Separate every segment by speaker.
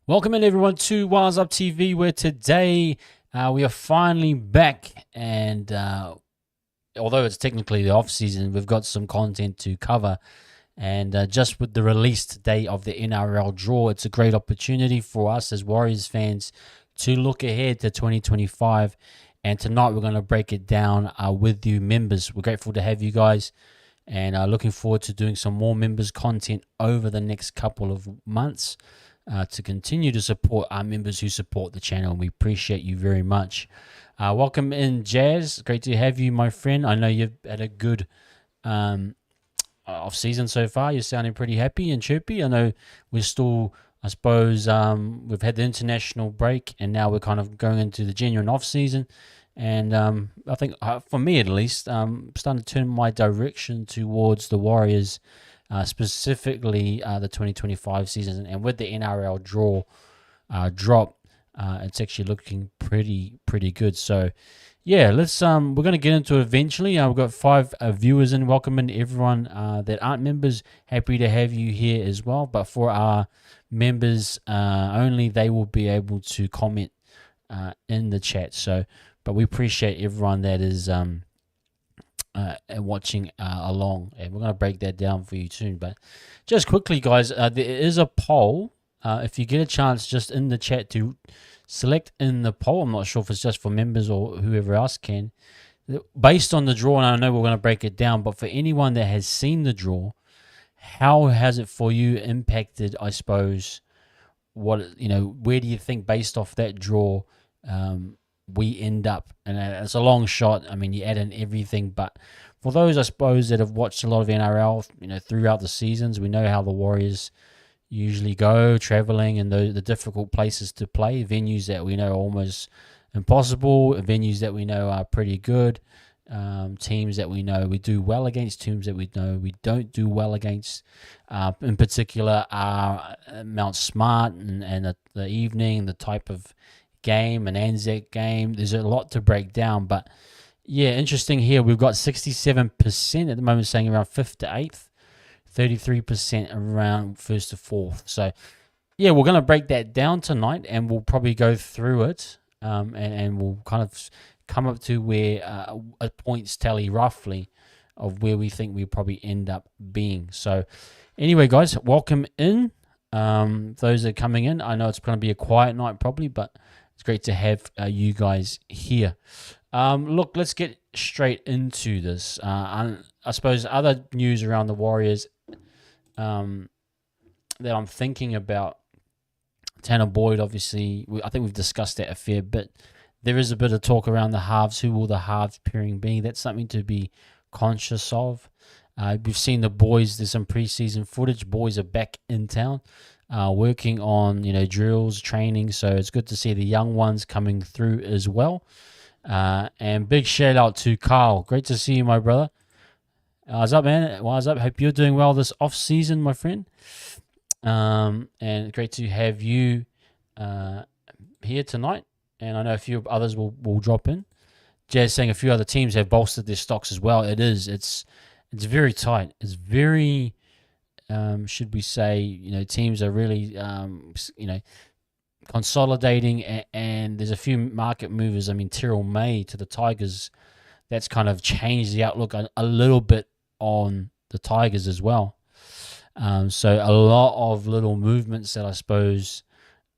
Speaker 1: Welcome in everyone to Wires Up TV, where today we are finally back, and although it's technically the off season, we've got some content to cover. And just with the released day of the NRL draw, it's a great opportunity for us as Warriors fans to look ahead to 2025. And tonight we're going to break it down with you members. We're grateful to have you guys, and looking forward to doing some more members content over the next couple of months. To continue to support our members who support the channel, and we appreciate you very much. Welcome in, Jazz. Great to have you, my friend. I know you've had a good off season so far. You're sounding pretty happy and chirpy. I know we're still, I suppose, we've had the international break, and now we're kind of going into the genuine off season. And I think, for me at least, starting to turn my direction towards the Warriors. Specifically the 2025 season, and with the NRL drop, it's actually looking pretty good. So yeah, let's we're going to get into it eventually. We've got 5 viewers in. Welcome in everyone that aren't members. Happy to have you here as well, but for our members only, they will be able to comment in the chat. So but we appreciate everyone that is and watching along, and we're going to break that down for you soon. But just quickly, guys, there is a poll. If you get a chance, just in the chat to select in the poll. I'm not sure if it's just for members or whoever else can, based on the draw. And I know we're going to break it down, but for anyone that has seen the draw, how has it for you impacted, I suppose, what, where do you think, based off that draw, we end up? And it's a long shot. I mean, you add in everything, but for those, I suppose, that have watched a lot of NRL, throughout the seasons, we know how the Warriors usually go traveling, and the difficult places to play, venues that we know are almost impossible, venues that we know are pretty good, teams that we know we do well against, teams that we know we don't do well against. In particular, Mount Smart and the evening, the type of game, an Anzac game. There's a lot to break down, but yeah, interesting here. We've got 67% at the moment saying around 5th to 8th, 33% around 1st to 4th. So yeah, we're going to break that down tonight, and we'll probably go through it, and we'll kind of come up to where a points tally roughly of where we think we'll probably end up being. So anyway, guys, welcome in. Those that are coming in, I know it's going to be a quiet night probably, but it's great to have you guys here. Look, let's get straight into this. I suppose other news around the Warriors that I'm thinking about. Tanner Boyd, obviously, I think we've discussed that a fair bit. There is a bit of talk around the halves. Who will the halves pairing be? That's something to be conscious of. We've seen the boys. There's some preseason footage. Boys are back in town, working on drills, training. So it's good to see the young ones coming through as well. And big shout out to Carl. Great to see you, my brother. What's up, man? What's up? Hope you're doing well this off season, my friend. And great to have you here tonight. And I know a few others will drop in. Jazz saying a few other teams have bolstered their stocks as well. It's very tight. It's very, should we say, teams are really, consolidating, and there's a few market movers. I mean, Nrlw May to the Tigers, that's kind of changed the outlook a little bit on the Tigers as well. So a lot of little movements that I suppose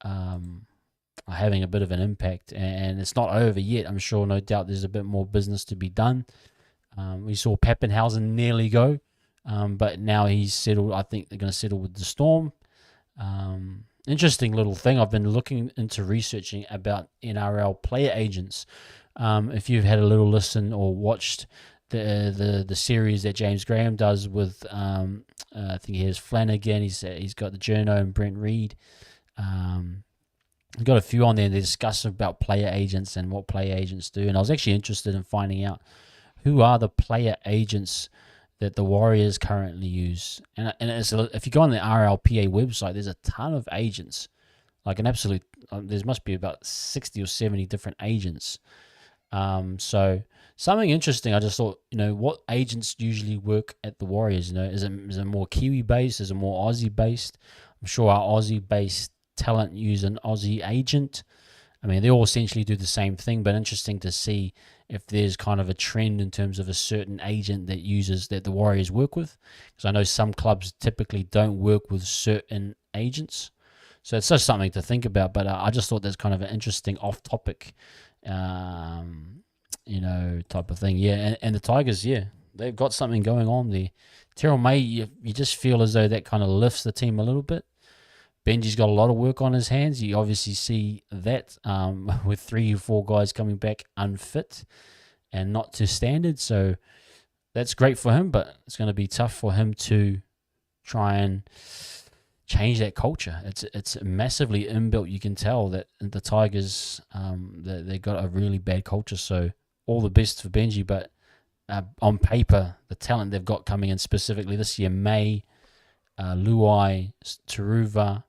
Speaker 1: are having a bit of an impact, and it's not over yet. I'm sure, no doubt, there's a bit more business to be done. We saw Pappenhausen nearly go, but now he's settled. I think they're going to settle with the Storm. Interesting little thing. I've been looking into researching about NRL player agents. If you've had a little listen or watched the series that James Graham does with, I think he has Flanagan. He's got the Journo and Brent Reed. We've got a few on there. They discuss about player agents and what player agents do. And I was actually interested in finding out who are the player agents that the Warriors currently use. And it's, if you go on the RLPA website, there's a ton of agents, like an absolute, there must be about 60 or 70 different agents. So something interesting, I just thought, what agents usually work at the Warriors? Is it more Kiwi based? Is it more Aussie based? I'm sure our Aussie based talent use an Aussie agent. I mean, they all essentially do the same thing, but interesting to see if there's kind of a trend in terms of a certain agent that the Warriors work with. Because I know some clubs typically don't work with certain agents. So it's just something to think about. But I just thought that's kind of an interesting off-topic, type of thing. Yeah, and the Tigers, yeah, they've got something going on there. Terrell May, you just feel as though that kind of lifts the team a little bit. Benji's got a lot of work on his hands. You obviously see that with 3 or 4 guys coming back unfit and not to standard. So that's great for him, but it's going to be tough for him to try and change that culture. It's massively inbuilt. You can tell that the Tigers, they got a really bad culture. So all the best for Benji, but on paper, the talent they've got coming in specifically this year, May, Luai, Taruva,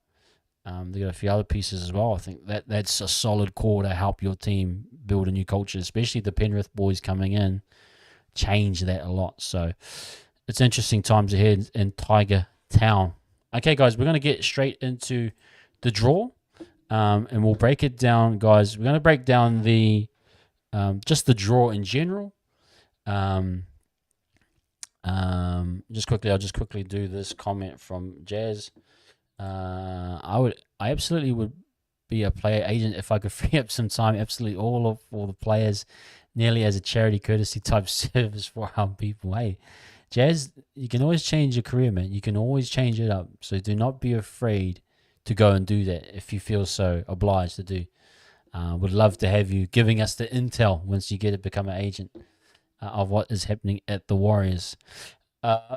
Speaker 1: they got a few other pieces as well. I think that's a solid core to help your team build a new culture, especially the Penrith boys coming in, change that a lot. So it's interesting times ahead in Tiger Town. Okay, guys, we're going to get straight into the draw, and we'll break it down, guys. We're going to break down just the draw in general. I'll just quickly do this comment from Jazz. I absolutely would be a player agent if I could free up some time. Absolutely all the players, nearly as a charity courtesy type service for our people. Hey, Jazz, you can always change your career, man. You can always change it up. So do not be afraid to go and do that if you feel so obliged to do. Would love to have you giving us the intel once you get to become an agent of what is happening at the Warriors.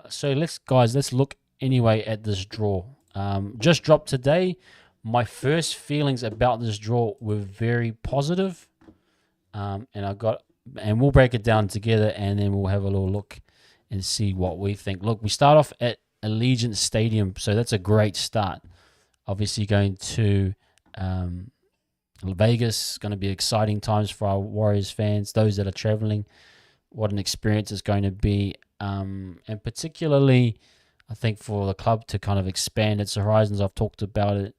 Speaker 1: So let's look anyway at this draw. Just dropped today. My first feelings about this draw were very positive. And we'll break it down together, and then we'll have a little look and see what we think. Look, we start off at Allegiant Stadium, so that's a great start. Obviously going to Vegas, going to be exciting times for our Warriors fans, those that are traveling. What an experience it's going to be, and particularly, I think for the club to kind of expand its horizons. I've talked about it.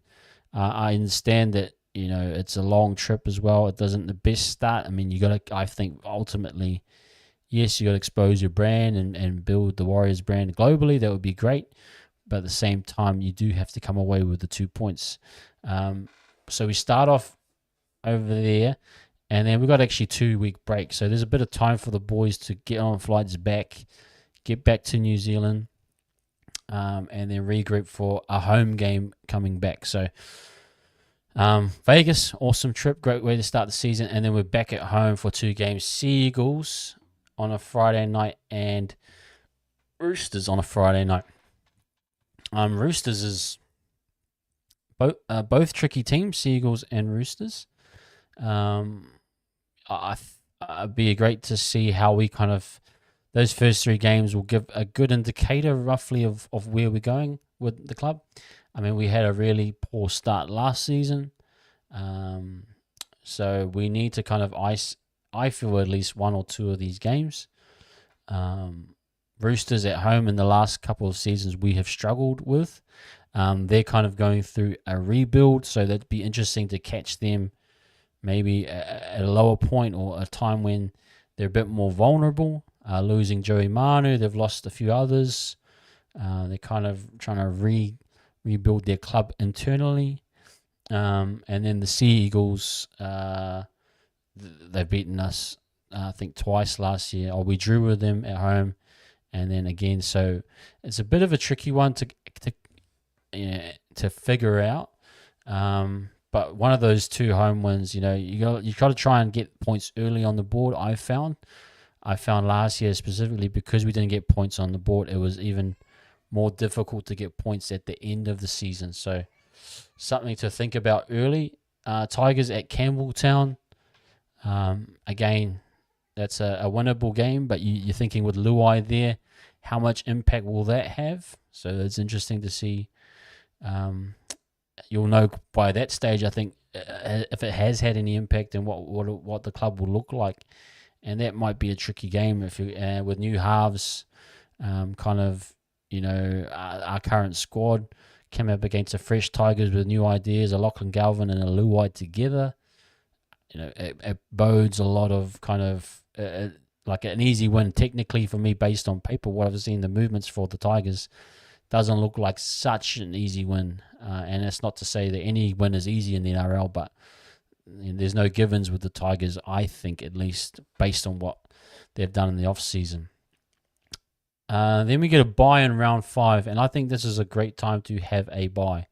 Speaker 1: I understand that it's a long trip as well. It doesn't the best start. I mean, I think ultimately, yes, you got to expose your brand and build the Warriors brand globally. That would be great, but at the same time, you do have to come away with the 2 points. So we start off over there. And then we've got actually 2-week break. So there's a bit of time for the boys to get on flights back, get back to New Zealand, and then regroup for a home game coming back. So Vegas, awesome trip, great way to start the season. And then we're back at home for 2 games. Seagulls on a Friday night and Roosters on a Friday night. Roosters is both tricky teams, Seagulls and Roosters. It'd be great to see how we kind of those first 3 games will give a good indicator roughly of where we're going with the club. I mean, we had a really poor start last season, so we need to kind of I feel at least 1 or 2 of these games. Roosters at home in the last couple of seasons we have struggled with. They're kind of going through a rebuild, so that'd be interesting to catch them maybe at a lower point or a time when they're a bit more vulnerable. Losing Joey Manu, they've lost a few others. They're kind of trying to rebuild their club internally. And then the Sea Eagles, they've beaten us, I think, twice last year. We drew with them at home, and then again. So it's a bit of a tricky one to figure out. But one of those 2 home wins, you got to try and get points early on the board. I found last year specifically because we didn't get points on the board, it was even more difficult to get points at the end of the season. So something to think about early. Tigers at Campbelltown. Again, that's a winnable game, but you're thinking with Luai there, how much impact will that have? So it's interesting to see. You'll know by that stage, I think, if it has had any impact and what the club will look like, and that might be a tricky game if you with new halves, kind of our current squad came up against a fresh Tigers with new ideas, a Lachlan Galvin and a Luai together. It bodes a lot of kind of like an easy win technically for me based on paper. What I've seen, the movements for the Tigers doesn't look like such an easy win. And it's not to say that any win is easy in the NRL, but there's no givens with the Tigers, I think, at least based on what they've done in the off-season. Then we get a bye in round 5, and I think this is a great time to have a bye.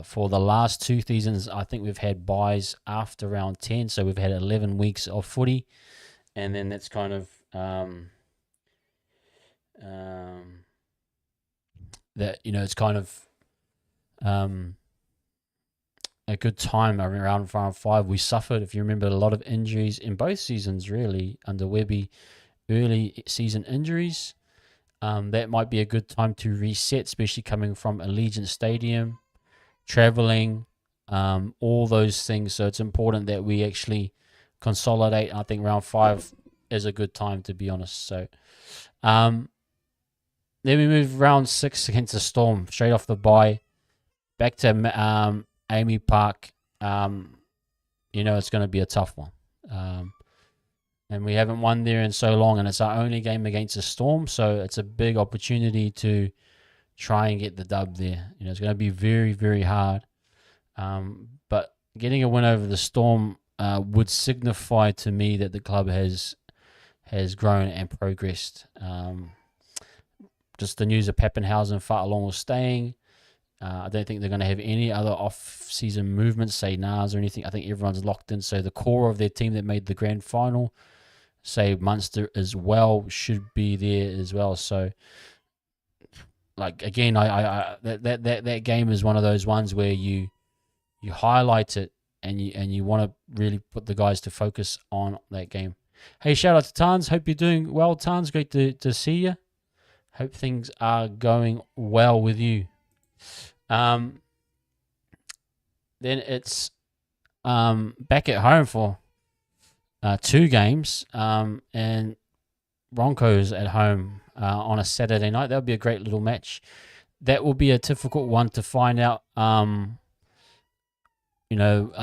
Speaker 1: For the last 2 seasons, I think we've had buys after round 10, so we've had 11 weeks of footy, and then that's kind of that it's kind of a good time around round 5. We suffered, if you remember, a lot of injuries in both seasons, really, under Webby, early season injuries. That might be a good time to reset, especially coming from Allegiant Stadium, traveling, all those things. So it's important that we actually consolidate. I think round 5 is a good time, to be honest. So then we move round 6 against the Storm, straight off the bye, back to Amy Park. It's going to be a tough one. And we haven't won there in so long, and it's our only game against the Storm, so it's a big opportunity to try and get the dub there. It's going to be very, very hard. But getting a win over the Storm would signify to me that the club has grown and progressed. Just the news of Pappenhausen, Fa'along was staying. I don't think they're going to have any other off-season movements, say Nas or anything. I think everyone's locked in. So the core of their team that made the grand final, say Munster as well, should be there as well. So, like again, that game is one of those ones where you highlight it and you want to really put the guys to focus on that game. Hey, shout out to Tans. Hope you're doing well, Tans. Great to see you. Hope things are going well with you. Then it's back at home for 2 games, and Broncos at home on a Saturday night. That would be a great little match. That will be a difficult one to find out. I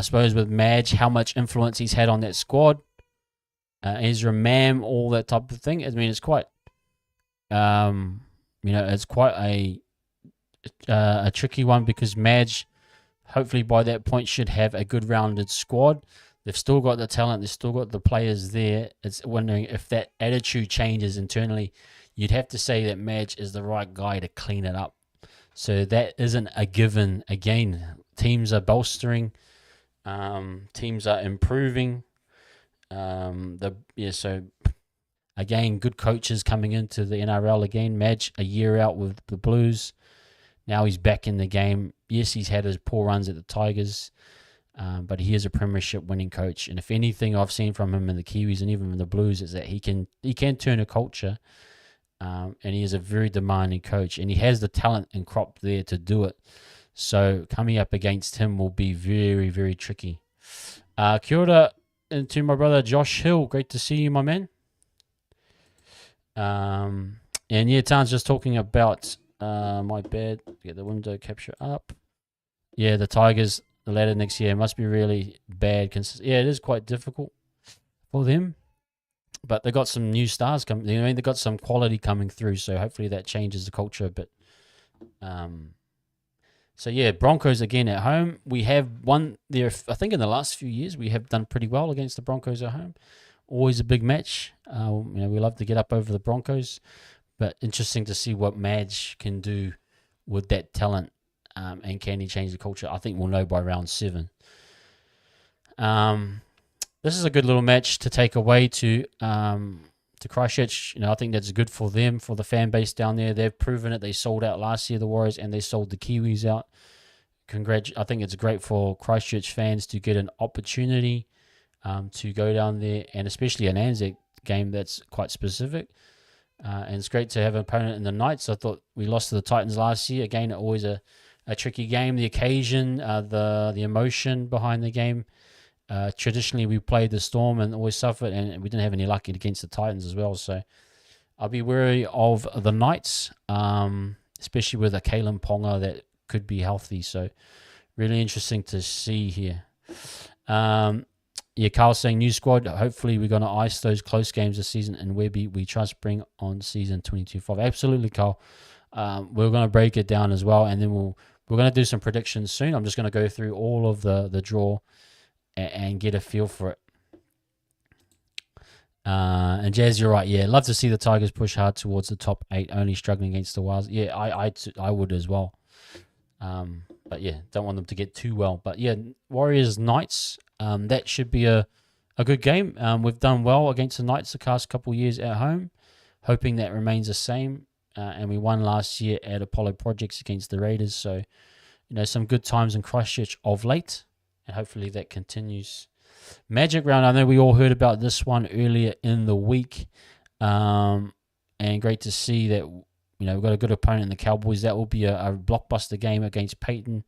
Speaker 1: suppose with Madge, how much influence he's had on that squad. Ezra Mam, all that type of thing. I mean, it's quite, it's quite a tricky one because Madge, hopefully by that point, should have a good rounded squad. They've still got the talent. They've still got the players there. It's wondering if that attitude changes internally. You'd have to say that Madge is the right guy to clean it up. So that isn't a given. Again, teams are bolstering. Teams are improving. So again, good coaches coming into the NRL again. Madge, a year out with the Blues. Now he's back in the game. Yes, he's had his poor runs at the Tigers, but he is a premiership winning coach. And if anything I've seen from him in the Kiwis and even in the Blues is that he can turn a culture, and he is a very demanding coach. And he has the talent and crop there to do it. So coming up against him will be very, very tricky. Kia ora to my brother Josh Hill. Great to see you, my man. And yeah, Tan's just talking about... my bad. Get the window capture up. Yeah, the Tigers, the ladder next year must be really bad. Yeah, it is quite difficult for them. But they got some new stars coming. They got some quality coming through. So hopefully that changes the culture a bit. So yeah, Broncos again at home. We have won there. I think in the last few years we have done pretty well against the Broncos at home. Always a big match. We love to get up over the Broncos. But interesting to see what Madge can do with that talent, and can he change the culture? I think we'll know by round 7. This is a good little match to take away to Christchurch. I think that's good for them, for the fan base down there. They've proven it. They sold out last year, the Warriors, and they sold the Kiwis out. I think it's great for Christchurch fans to get an opportunity to go down there, and especially an Anzac game that's quite specific. And it's great to have an opponent in the Knights. I thought we lost to the Titans last year. Again, always a tricky game. The occasion, the emotion behind the game. Traditionally, we played the Storm and always suffered, and we didn't have any luck against the Titans as well. So I'll be wary of the Knights. especially with a Kalen Ponga that could be healthy. So really interesting to see here. Yeah, Carl's saying new squad. Hopefully, we're going to ice those close games this season, and Webby, we trust bring on season 2025. Absolutely, Carl. We're going to break it down as well, and then we're going to do some predictions soon. I'm just going to go through all of the draw and get a feel for it. And Jazz, you're right. Yeah, love to see the Tigers push hard towards the top 8, only struggling against the Wilds. Yeah, I would as well. But yeah, don't want them to get too well. But yeah, Warriors Knights. That should be a good game. We've done well against the Knights the past couple of years at home, hoping that remains the same. And we won last year at Apollo Projects against the Raiders. So, some good times in Christchurch of late, and hopefully that continues. Magic round. I know we all heard about this one earlier in the week, and great to see that. We've got a good opponent in the Cowboys. That will be a blockbuster game against Peyton.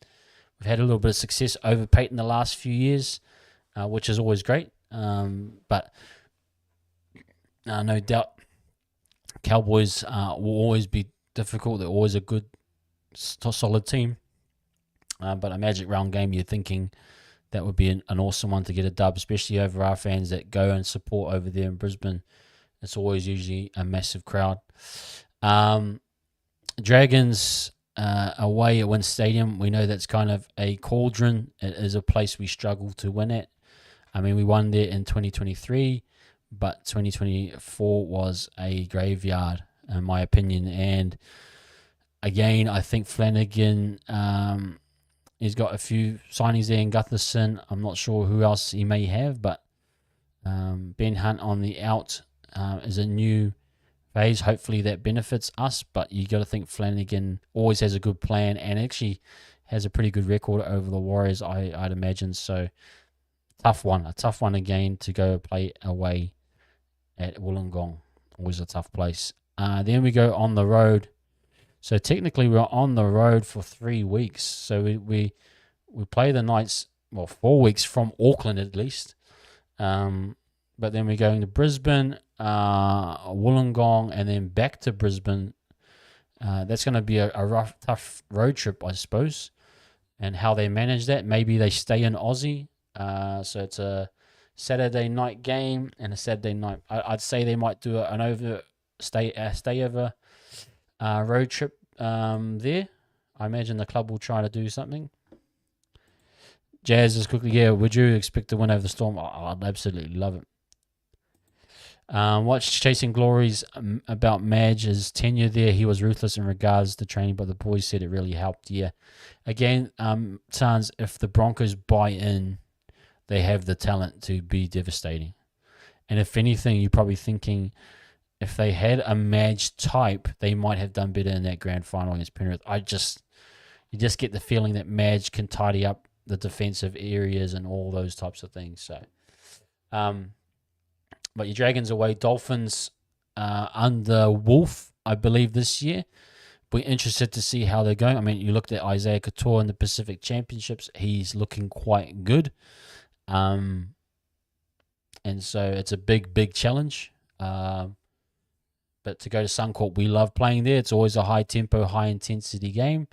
Speaker 1: We've had a little bit of success over Peyton the last few years, which is always great. But no doubt, Cowboys will always be difficult. They're always a good, solid team. But a Magic round game, you're thinking that would be an awesome one to get a dub, especially over our fans that go and support over there in Brisbane. It's always usually a massive crowd. Dragons away at Wynn Stadium. We know that's kind of a cauldron. It is a place we struggle to win at. I mean, we won there in 2023, but 2024 was a graveyard, in my opinion. And again, I think Flanagan, he's got a few signings there in Gutherson. I'm not sure who else he may have, but Ben Hunt on the out is a new phase. Hopefully that benefits us, but you got to think Flanagan always has a good plan and actually has a pretty good record over the Warriors, I'd imagine. So a tough one again to go play away at Wollongong. Always a tough place. Then we go on the road. So technically we're on the road for 3 weeks. So we play the Knights, 4 weeks from Auckland at least. But then we're going to Brisbane, Wollongong, and then back to Brisbane. That's going to be a rough, tough road trip, I suppose. And how they manage that, maybe they stay in Aussie. So it's a Saturday night game and a Saturday night. I'd say they might do an stay over road trip there. I imagine the club will try to do something. Jazz is quickly, yeah, would you expect to win over the Storm? I'd absolutely love it. Watch Chasing Glories about Madge's tenure there. He was ruthless in regards to training, but the boys said it really helped. Yeah. Again, Sans, if the Broncos buy in, they have the talent to be devastating. And if anything, you're probably thinking if they had a Madge type, they might have done better in that grand final against Penrith. You just get the feeling that Madge can tidy up the defensive areas and all those types of things. So, but your Dragons away, Dolphins under Wolf, I believe, this year. We're interested to see how they're going. I mean, you looked at Isaiah Couture in the Pacific Championships. He's looking quite good. And so it's a big, big challenge. But to go to Suncorp, we love playing there. It's always a high-tempo, high-intensity game.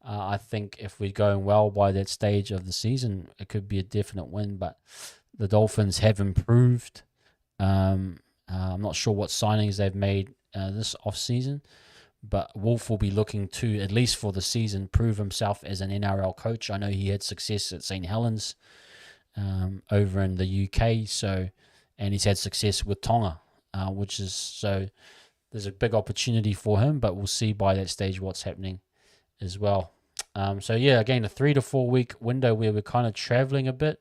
Speaker 1: I think if we're going well by that stage of the season, it could be a definite win. But the Dolphins have improved. I'm not sure what signings they've made this off-season, but Wolf will be looking to, at least for the season, prove himself as an NRL coach. I know he had success at St. Helens over in the UK, and he's had success with Tonga, which is so there's a big opportunity for him, but we'll see by that stage what's happening as well. So yeah, again, a 3 to 4 week window where we're kind of traveling a bit.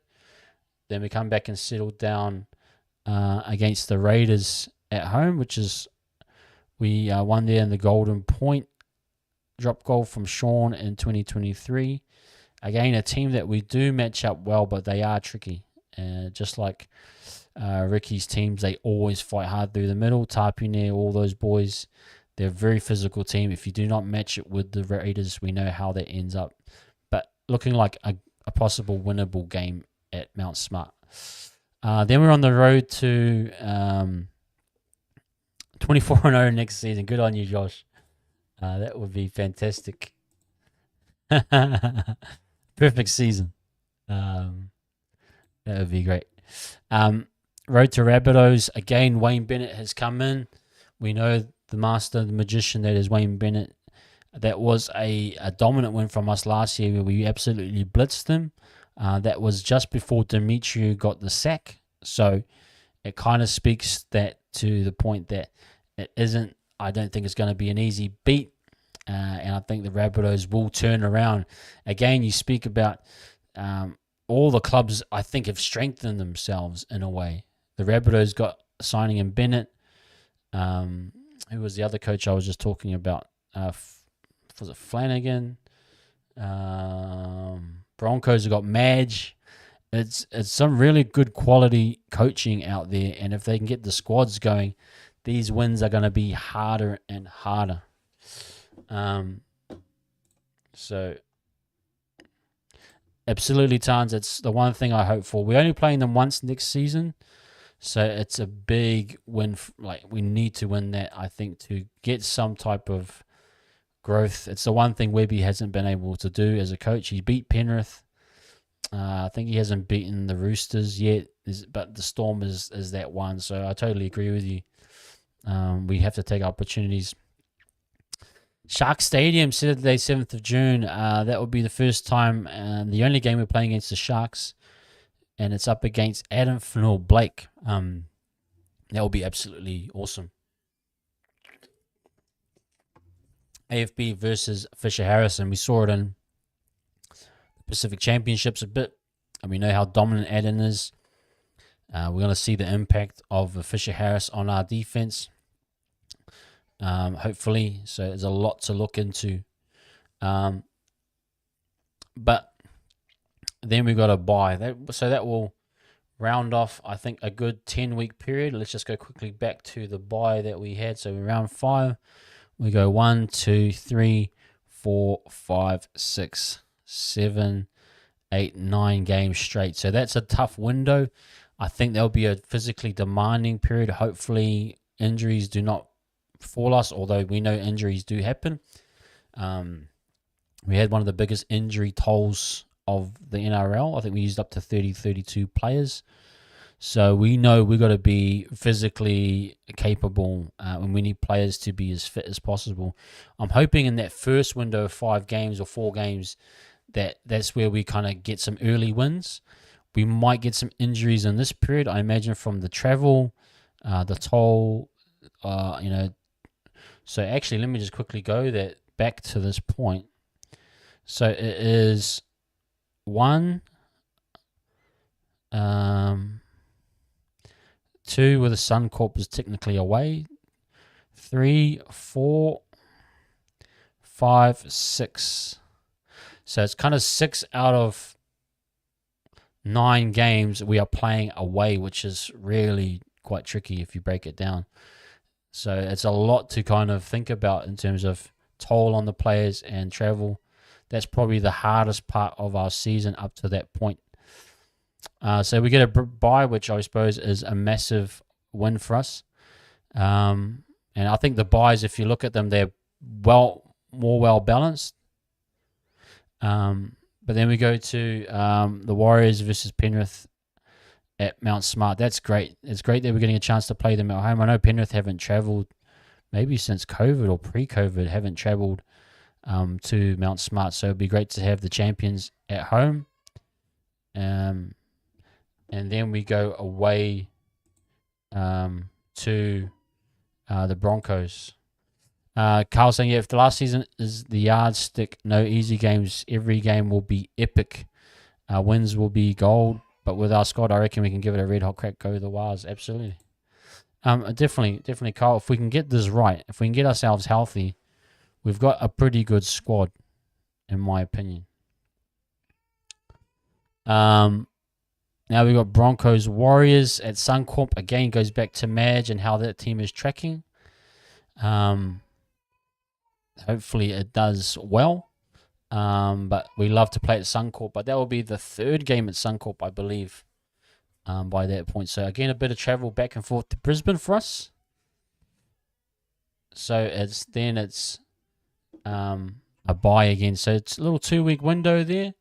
Speaker 1: Then we come back and settle down against the Raiders at home, which is we won there in the Golden Point. Drop goal from Sean in 2023. Again, a team that we do match up well, but they are tricky. Just like Ricky's teams, they always fight hard through the middle. Tapune, all those boys, they're a very physical team. If you do not match it with the Raiders, we know how that ends up. But looking like a possible winnable game at Mount Smart. Then we're on the road to 24-0 next season. Good on you, Josh. That would be fantastic. Perfect season. That would be great. Road to Rabbitohs. Again, Wayne Bennett has come in. We know the master, the magician that is Wayne Bennett. That was a dominant win from us last year where we absolutely blitzed them. That was just before Demetriou got the sack. So it kind of speaks that to the point that it isn't, I don't think it's going to be an easy beat. And I think the Rabbitohs will turn around. Again, you speak about all the clubs, I think, have strengthened themselves in a way. The Rabbitohs got signing in Bennett. Who was the other coach I was just talking about? Was it Flanagan? Broncos have got Madge. It's some really good quality coaching out there, and if they can get the squads going, these wins are going to be harder and harder. So absolutely, Tans. It's the one thing I hope for. We're only playing them once next season, so it's a big win. We need to win that, I think, to get some type of growth. It's the one thing Webby hasn't been able to do as a coach. He beat Penrith. I think he hasn't beaten the Roosters yet, but the Storm is that one. So I totally agree with you. We have to take opportunities. Shark Stadium, Saturday, 7th of June. That will be the first time, the only game we're playing against the Sharks, and it's up against Adam Fennell-Blake. That will be absolutely awesome. AFB versus Fisher Harrison. We saw it in the Pacific Championships a bit, and we know how dominant Adam is. We're going to see the impact of Fisher Harris on our defense. Hopefully, so there's a lot to look into. But then we got a bye. So that will round off, I think, a good 10-week period. Let's just go quickly back to the bye that we had. So round 5, we go 1, 2, 3, 4, 5, 6, 7, 8, 9 games straight. So that's a tough window. I think there'll be a physically demanding period. Hopefully, injuries do not fall us, although we know injuries do happen. We had one of the biggest injury tolls of the NRL. I think we used up to 32 players. So we know we've got to be physically capable, and we need players to be as fit as possible. I'm hoping in that first window of 5 games or 4 games that's where we kind of get some early wins. We might get some injuries in this period, I imagine, from the travel, the toll, So actually, let me just quickly go back to this point. So it is 1, 2 with the Suncorp is technically away. 3, 4, 5, 6. So it's kind of 6 out of 9 games we are playing away, which is really quite tricky if you break it down. So it's a lot to kind of think about in terms of toll on the players and travel. That's probably the hardest part of our season up to that point. So we get a bye, which I suppose is a massive win for us. And I think the byes, if you look at them, they're more well balanced. But then we go to the Warriors versus Penrith at Mount Smart. That's great. It's great that we're getting a chance to play them at home. I know Penrith haven't travelled maybe since COVID or pre-COVID, haven't travelled to Mount Smart. So it'd be great to have the champions at home. And then we go away to the Broncos. Carl saying, yeah, if the last season is the yardstick, no easy games. Every game will be epic. Wins will be gold. But with our squad, I reckon we can give it a red hot crack. Go the Wars. Absolutely. Definitely, Carl. If we can get this right, if we can get ourselves healthy, we've got a pretty good squad, in my opinion. Now we've got Broncos Warriors at Suncorp. Again, goes back to Madge and how that team is tracking. Hopefully it does well. But we love to play at Suncorp. But that will be the 3rd game at Suncorp, I believe, by that point. So again, a bit of travel back and forth to Brisbane for us. So it's a bye again. So it's a little 2-week window there.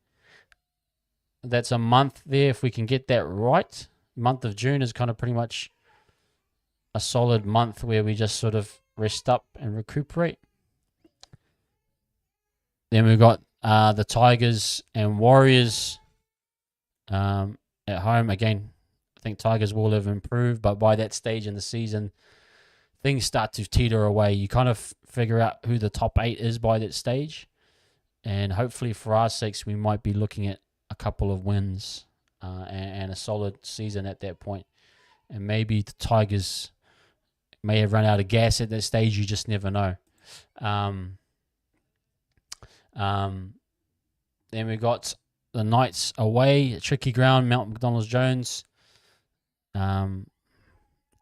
Speaker 1: That's a month there. If we can get that right, month of June is kind of pretty much a solid month where we just sort of rest up and recuperate. Then we've got the Tigers and Warriors at home. Again, I think Tigers will have improved, but by that stage in the season, things start to teeter away. You kind of figure out who the top 8 is by that stage. And hopefully for our sakes, we might be looking at a couple of wins and a solid season at that point. And maybe the Tigers may have run out of gas at that stage. You just never know. Then we got the Knights away, tricky ground, Mount McDonald-Jones.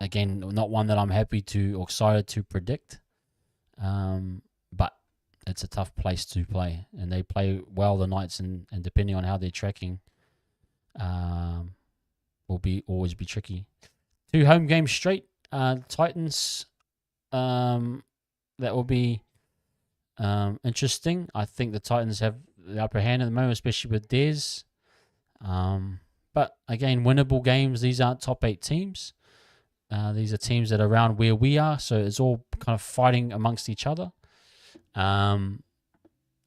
Speaker 1: Again, not one that I'm happy to or excited to predict. But it's a tough place to play. And they play well, the Knights, and depending on how they're tracking, will always be tricky. 2 home games straight. Titans, that will be interesting. I think the Titans have the upper hand at the moment, especially with Dez. But again, winnable games. These aren't top 8 teams. These are teams that are around where we are, so it's all kind of fighting amongst each other. And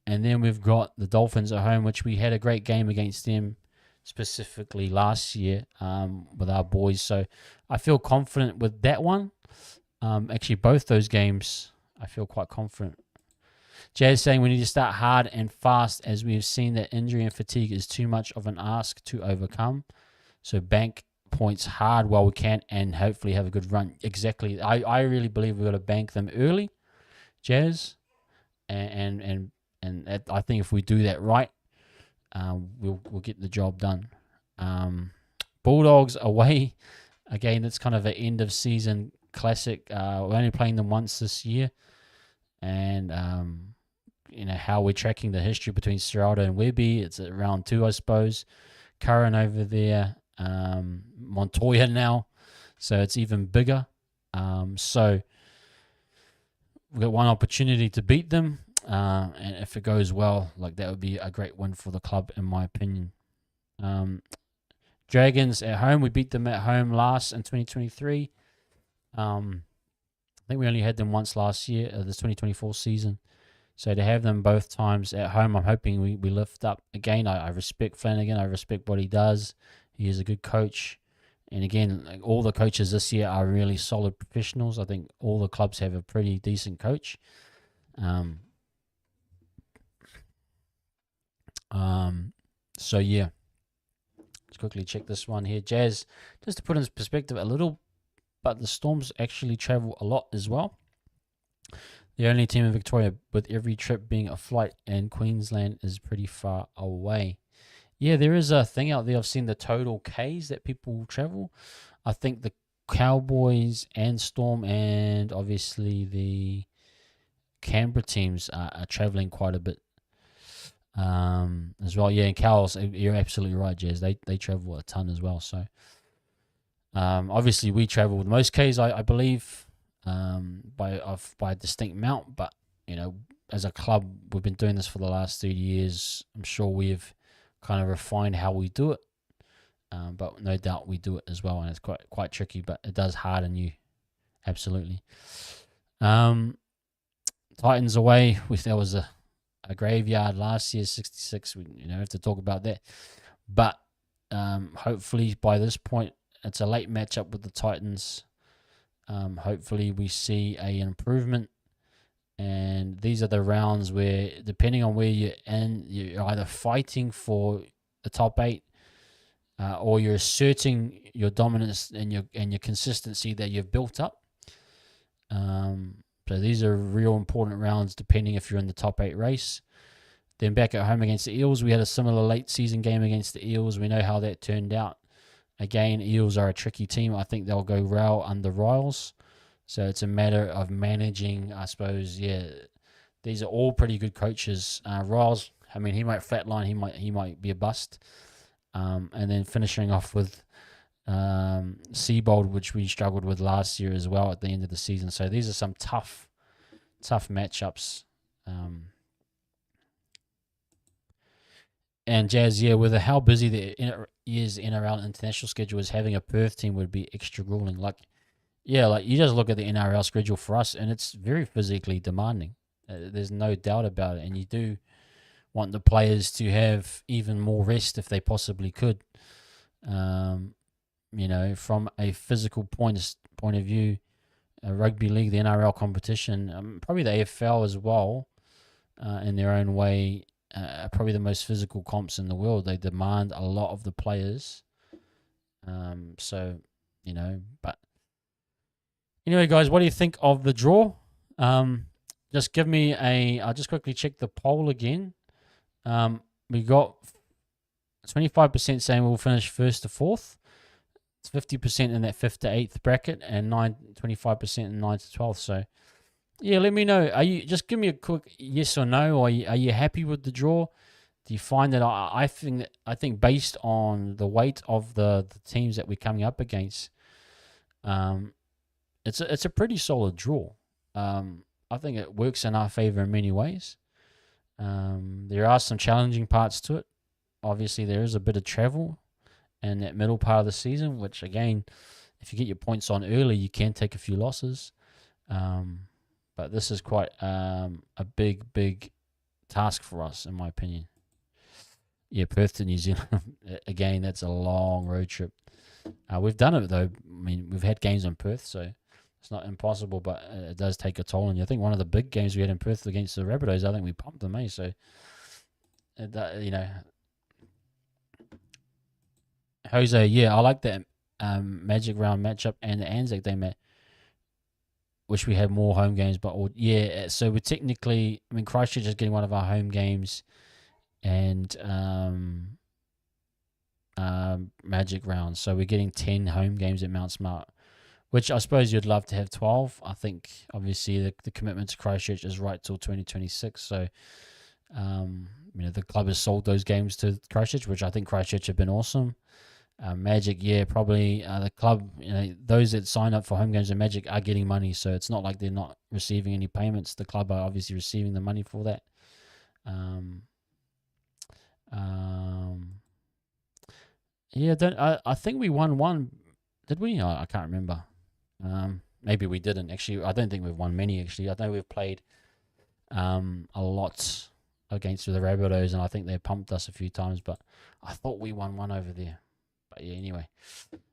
Speaker 1: then we've got the Dolphins at home, which we had a great game against them specifically last year with our boys. So I feel confident with that one. Actually, both those games, I feel quite confident. Jazz saying we need to start hard and fast, as we have seen that injury and fatigue is too much of an ask to overcome. So bank points hard while we can and hopefully have a good run. Exactly. I really believe we've got to bank them early, Jazz. And I think if we do that right, we'll get the job done. Bulldogs away. Again, it's kind of an end of season classic. We're only playing them once this year. And how we're tracking the history between Serraldo and Webby. It's at round 2, I suppose. Curran over there. Montoya now. So it's even bigger. So we've got one opportunity to beat them. And if it goes well, that would be a great win for the club, in my opinion. Dragons at home. We beat them at home last in 2023. I think we only had them once last year, the 2024 season. So to have them both times at home, I'm hoping we lift up. Again, I respect Flanagan. I respect what he does. He is a good coach. And again, all the coaches this year are really solid professionals. I think all the clubs have a pretty decent coach. So yeah, let's quickly check this one here. Jazz, just to put in perspective a little, but the Storms actually travel a lot as well. The only team in Victoria with every trip being a flight, and Queensland is pretty far away. Yeah, there is a thing out there. I've seen the total Ks that people travel. I think the Cowboys and Storm and obviously the Canberra teams are traveling quite a bit as well. Yeah, and Cows, you're absolutely right, Jez. They travel a ton as well. So obviously we travel with most Ks, I believe, by a distinct amount. But as a club, we've been doing this for the last 30 years. I'm sure we've kind of refined how we do it. But no doubt we do it as well, and it's quite tricky, but it does harden you. Absolutely. Titans away. There was a graveyard last year, 66. We have to talk about that. But hopefully by this point, it's a late matchup with the Titans. Hopefully we see an improvement. And these are the rounds where, depending on where you're in, you're either fighting for the top 8, or you're asserting your dominance and your consistency that you've built up. So these are real important rounds, depending if you're in the top 8 race. Then back at home against the Eels, we had a similar late season game against the Eels. We know how that turned out. Again, Eels are a tricky team. I think they'll go rail under Riles. So it's a matter of managing, I suppose. Yeah, these are all pretty good coaches. Riles, I mean, he might flatline. He might be a bust. And then finishing off with Seabold, which we struggled with last year as well at the end of the season. So these are some tough matchups And Jazz, yeah, with how busy the year's NRL international schedule is, having a Perth team would be extra grueling. Like, yeah, like you just look at the NRL schedule for us, and it's very physically demanding. There's no doubt about it, and you do want the players to have even more rest if they possibly could. From a physical point of view, rugby league, the NRL competition, probably the AFL as well, in their own way, probably the most physical comps in the world. They demand a lot of the players. But anyway, guys, what do you think of the draw? Just give me I'll just quickly check the poll again. We got 25% saying we'll finish first to fourth. It's 50% in that 5th to 8th bracket, and 25% in 9th to 12th. So, yeah, let me know. Just give me a quick yes or no. Or are you happy with the draw? Do you find that I think based on the weight of the teams that we're coming up against, it's a pretty solid draw. I think it works in our favor in many ways. There are some challenging parts to it. Obviously, there is a bit of travel in that middle part of the season, which, again, if you get your points on early, you can take a few losses. But this is quite a big task for us, in my opinion. Yeah, Perth to New Zealand. Again, that's a long road trip. We've done it, though. I mean, we've had games in Perth, so it's not impossible, but it does take a toll on you. I think one of the big games we had in Perth against the Rabbitohs, I think we pumped them, so, Jose, yeah, I like that Magic Round matchup and the Anzac Day match. Wish we had more home games, but yeah, so we're technically, I mean, Christchurch is getting one of our home games, and Magic Round, so we're getting 10 home games at Mount Smart, which I suppose you'd love to have 12. I think, obviously, the commitment to Christchurch is right till 2026, so, the club has sold those games to Christchurch, which I think Christchurch have been awesome. Magic, yeah, probably the club, those that sign up for home games in Magic are getting money, so it's not like they're not receiving any payments. The club are obviously receiving the money for that. I think we won one. Did we? I can't remember. Maybe we didn't, actually. I don't think we've won many, actually. I know we've played a lot against the Rabbitohs, and I think they pumped us a few times, but I thought we won one over there. But yeah, anyway.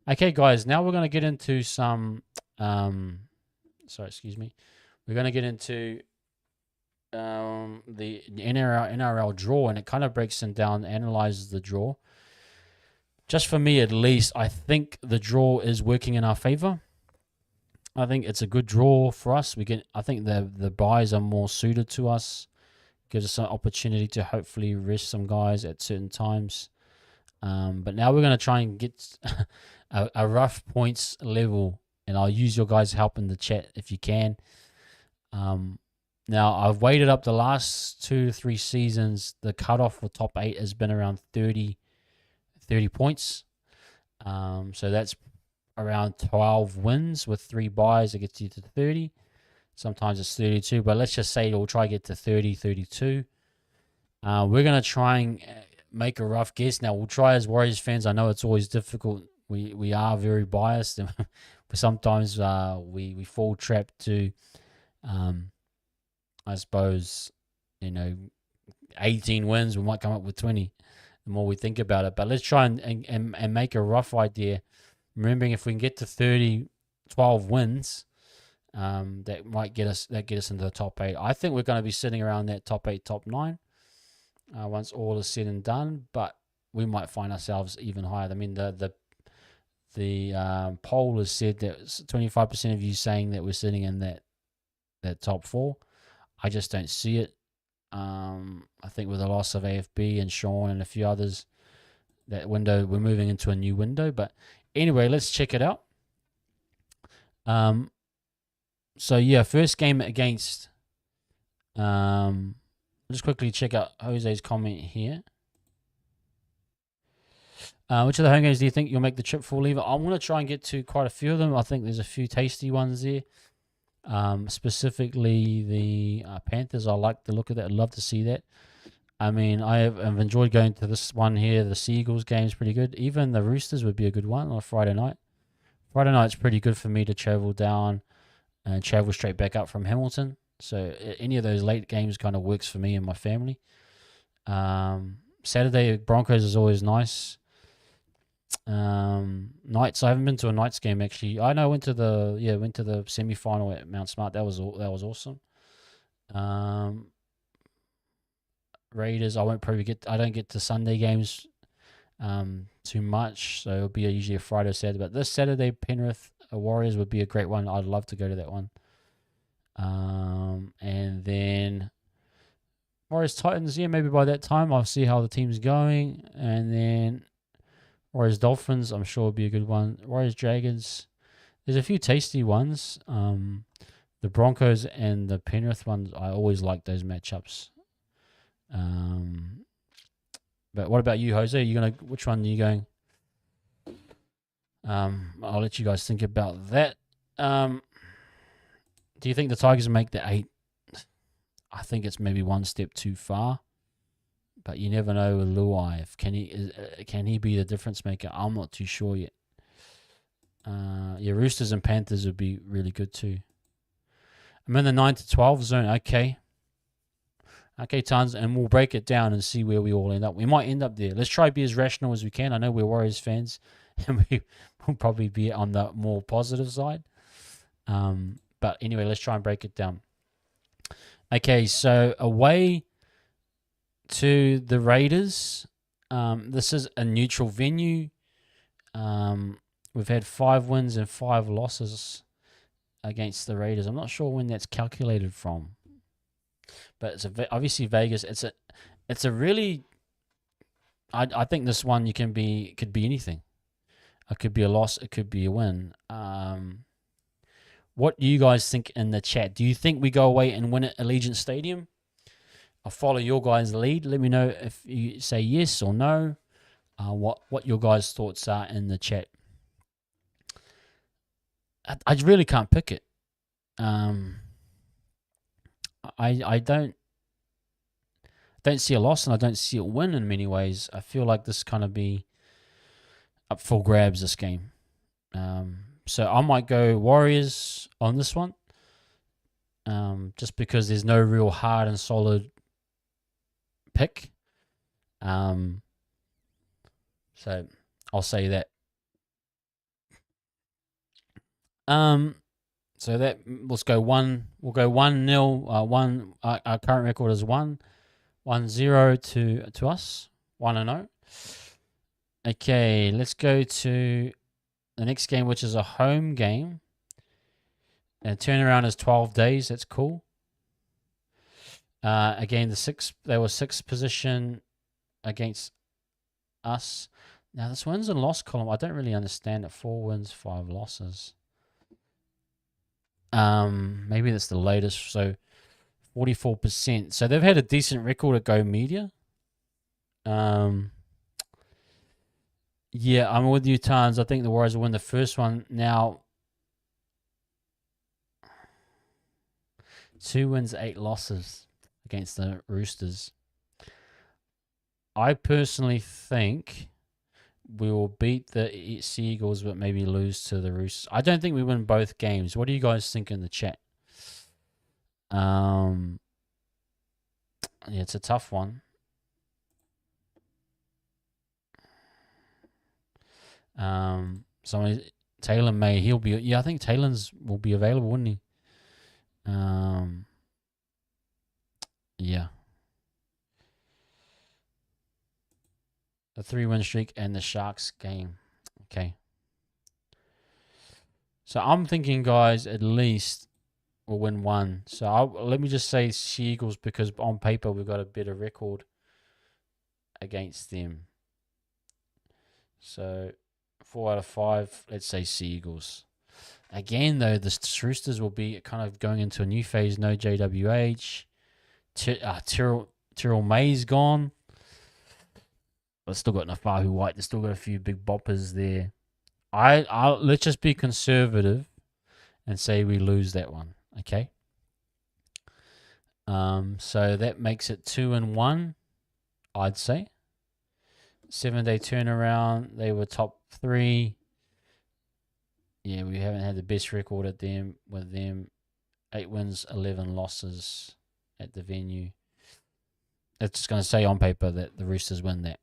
Speaker 1: Okay, guys, now we're going to get into some, excuse me. We're going to get into the NRL draw, and it kind of breaks them down, analyzes the draw. Just for me, at least, I think the draw is working in our favor. I think it's a good draw for us. I think the buys are more suited to us. Gives us an opportunity to hopefully rest some guys at certain times. But now we're going to try and get a rough points level, and I'll use your guys' help in the chat if you can. Now, I've weighted up the last 2 to 3 seasons. The cutoff for top 8 has been around 30 points. So that's around 12 wins with 3 buys. It gets you to 30. Sometimes it's 32, but let's just say we'll try to get to 30, 32. We're going to try and make a rough guess. Now, we'll try as Warriors fans. I know it's always difficult. We are very biased, but sometimes we fall trap to, I suppose, 18 wins. We might come up with 20 the more we think about it. But let's try and make a rough idea. Remembering, if we can get to 12 wins, that might get us into the top 8. I think we're going to be sitting around that top 8, top 9 once all is said and done. But we might find ourselves even higher. I mean, the poll has said that 25% of you saying that we're sitting in that top 4. I just don't see it. I think with the loss of AFB and Sean and a few others, that window, we're moving into a new window. But anyway, let's check it out. So yeah, first game against. I'll just quickly check out Jose's comment here. Which of the home games do you think you'll make the trip for, Lever? I'm going to try and get to quite a few of them. I think there's a few tasty ones there. Specifically, the Panthers. I like the look of that. I'd love to see that. I mean, I've enjoyed going to this one here. The Seagulls game is pretty good. Even the Roosters would be a good one on a Friday night. Friday night's pretty good for me to travel down and travel straight back up from Hamilton. So any of those late games kind of works for me and my family. Saturday Broncos is always nice. Knights. I haven't been to a Knights game actually. I know I went to the semi-final at Mount Smart. That was awesome. Raiders. I don't get to Sunday games too much, so it'll be usually a Friday or Saturday. But this Saturday, Penrith Warriors would be a great one. I'd love to go to that one. And then Warriors Titans. Yeah, maybe by that time I'll see how the team's going, and then Warriors Dolphins. I'm sure will be a good one. Warriors Dragons. There's a few tasty ones. The Broncos and the Penrith ones. I always like those matchups. But what about you, Jose? Which one are you going? I'll let you guys think about that. Do you think the Tigers will make the 8? I think it's maybe one step too far, but you never know with Luai. Can he be the difference maker? I'm not too sure yet. Roosters and Panthers would be really good too. I'm in the 9 to 12 zone. Okay, tons, and we'll break it down and see where we all end up. We might end up there. Let's try to be as rational as we can. I know we're Warriors fans, and we will probably be on the more positive side. But anyway, let's try and break it down. Okay, so away to the Raiders. This is a neutral venue. We've had 5 wins and 5 losses against the Raiders. I'm not sure when that's calculated from. But it's obviously Vegas. It's a really. I think this one could be anything. It could be a loss. It could be a win. What do you guys think in the chat? Do you think we go away and win at Allegiant Stadium? I'll follow your guys' lead. Let me know if you say yes or no. What your guys' thoughts are in the chat. I really can't pick it. I don't see a loss and I don't see a win in many ways. I feel like this kind of be up for grabs this game. So I might go Warriors on this one. Just because there's no real hard and solid pick. So I'll say that. So that let's go 1. We'll go 1-0. Our current record is 1-0 to us. 1-0. Okay, let's go to the next game, which is a home game. And turnaround is 12 days. That's cool. Again, they were 6th position against us. Now this wins and loss column, I don't really understand it. 4 wins, 5 losses. Maybe that's the latest. So 44%. So they've had a decent record at Go Media. Yeah, I'm with you, Tans. I think the Warriors will win the first one. Now, 2 wins, 8 losses against the Roosters. I personally think we will beat the Seagulls, but maybe lose to the Roosters. I don't think we win both games. What do you guys think in the chat? Yeah, it's a tough one. Taylor May, he'll be. Yeah, I think Taylor's will be available, wouldn't he? Yeah. The 3-win streak and the Sharks game. Okay. So I'm thinking, guys, at least we'll win 1. So let me just say Seagulls because on paper we've got a better record against them. So 4 out of 5, let's say Seagulls. Again, though, the Roosters will be kind of going into a new phase. No JWH. Tyrrell May's gone. But still got Nafahu White. They've still got a few big boppers there. Let's just be conservative and say we lose that one. Okay. So that makes it 2-1, I'd say. 7-day turnaround. They were top 3. Yeah, we haven't had the best record with them. 8 wins, 11 losses at the venue. It's just going to say on paper that the Roosters win that.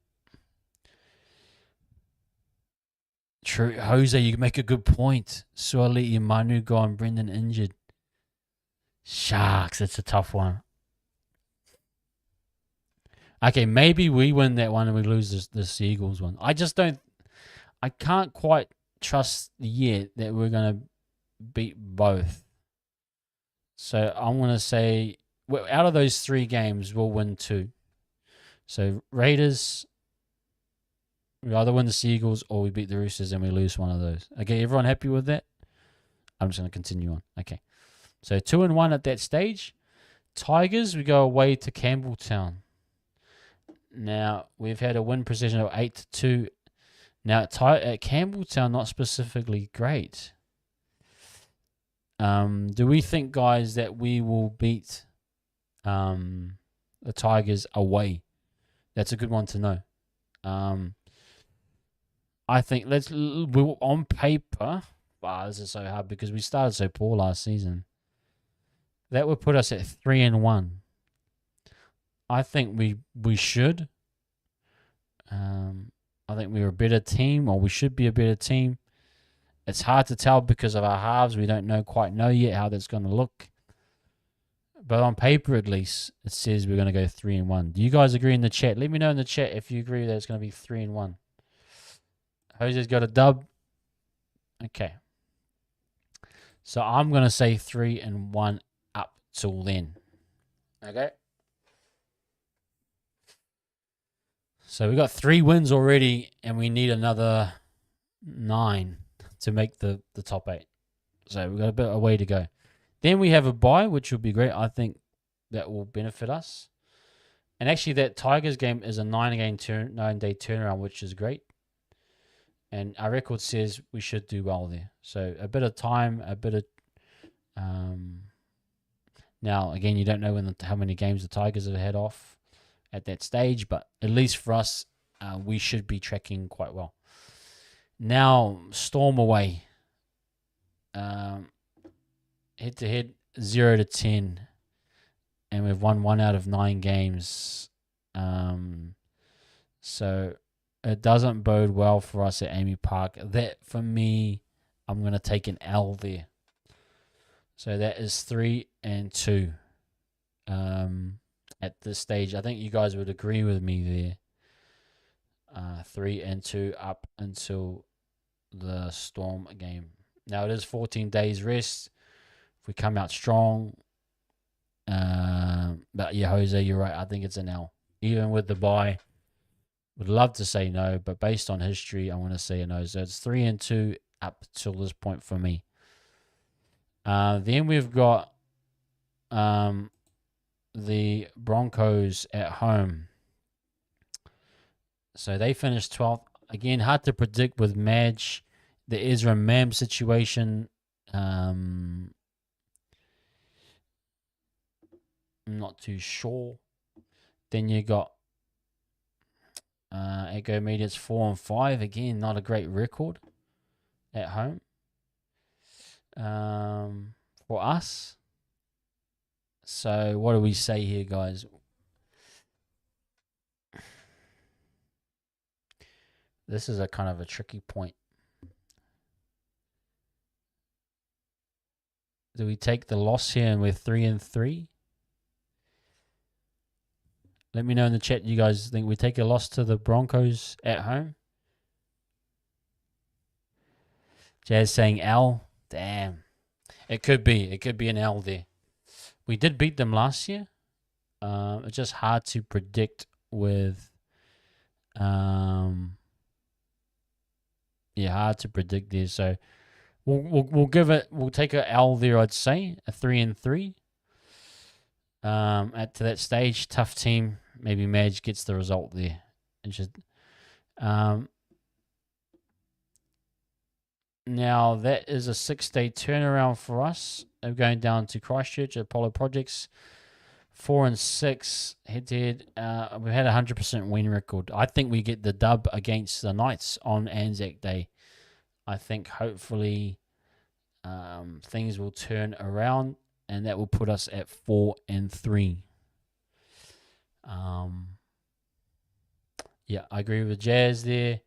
Speaker 1: True. Jose, you make a good point. Suali'i, Manu gone, Brendan injured. Sharks, it's a tough one. Okay, maybe we win that one and we lose the Seagulls one. I can't quite trust yet that we're going to beat both. So I'm going to say, well, out of those 3 games, we'll win 2. So Raiders, we either win the Seagulls or we beat the Roosters and we lose one of those. Okay, everyone happy with that? I'm just going to continue on. Okay. So 2-1 at that stage. Tigers, we go away to Campbelltown. Now, we've had a win precision of 8-2. Now, at Campbelltown, not specifically great. Do we think, guys, that we will beat the Tigers away? That's a good one to know. I think on paper. Wow, this is so hard because we started so poor last season. That would put us at 3-1. I think we should. I think we're a better team, or we should be a better team. It's hard to tell because of our halves. We don't quite know yet how that's going to look. But on paper, at least, it says we're going to go 3-1. Do you guys agree in the chat? Let me know in the chat if you agree that it's going to be 3-1. Jose's got a dub. Okay. So I'm going to say 3-1 up till then. Okay. So we got 3 wins already, and we need another 9 to make the top 8. So we've got a bit of a way to go. Then we have a bye, which will be great. I think that will benefit us. And actually, that Tigers game is a 9-day turnaround, which is great. And our record says we should do well there. So a bit of time, a bit of... now, again, you don't know how many games the Tigers have had off at that stage, but at least for us, we should be tracking quite well. Now, Storm away. Head-to-head, 0-10. And we've won 1 out of 9 games. So it doesn't bode well for us at Amy Park. That, for me, I'm going to take an L there. So that is 3-2 at this stage. I think you guys would agree with me there. 3-2 up until the Storm game. Now it is 14 days rest. If we come out strong, but yeah, Jose, you're right. I think it's an L. Even with the bye, would love to say no, but based on history, I'm going to say a no. So it's 3-2 up till this point for me. Then we've got the Broncos at home. So they finished 12th. Again, hard to predict with Madge. The Ezra Mam situation. I'm not too sure. Then you got Echo Media's 4-5. Again, not a great record at home. For us. So what do we say here, guys? This is a kind of a tricky point. Do we take the loss here and we're 3-3? Let me know in the chat. You guys think we take a loss to the Broncos at home? Jazz saying L. Damn. It could be. It could be an L there. We did beat them last year. It's just hard to predict with... yeah, hard to predict there. So we'll give it. We'll take a L there. I'd say a 3-3. To that stage, tough team. Maybe Madge gets the result there. And just now that is a 6-day turnaround for us They're going down to Christchurch, Apollo Projects. 4-6 head-to-head. We've had a 100% win record. I think we get the dub against the Knights on Anzac Day. I think hopefully things will turn around, and that will put us at 4-3. Yeah, I agree with Jazz there.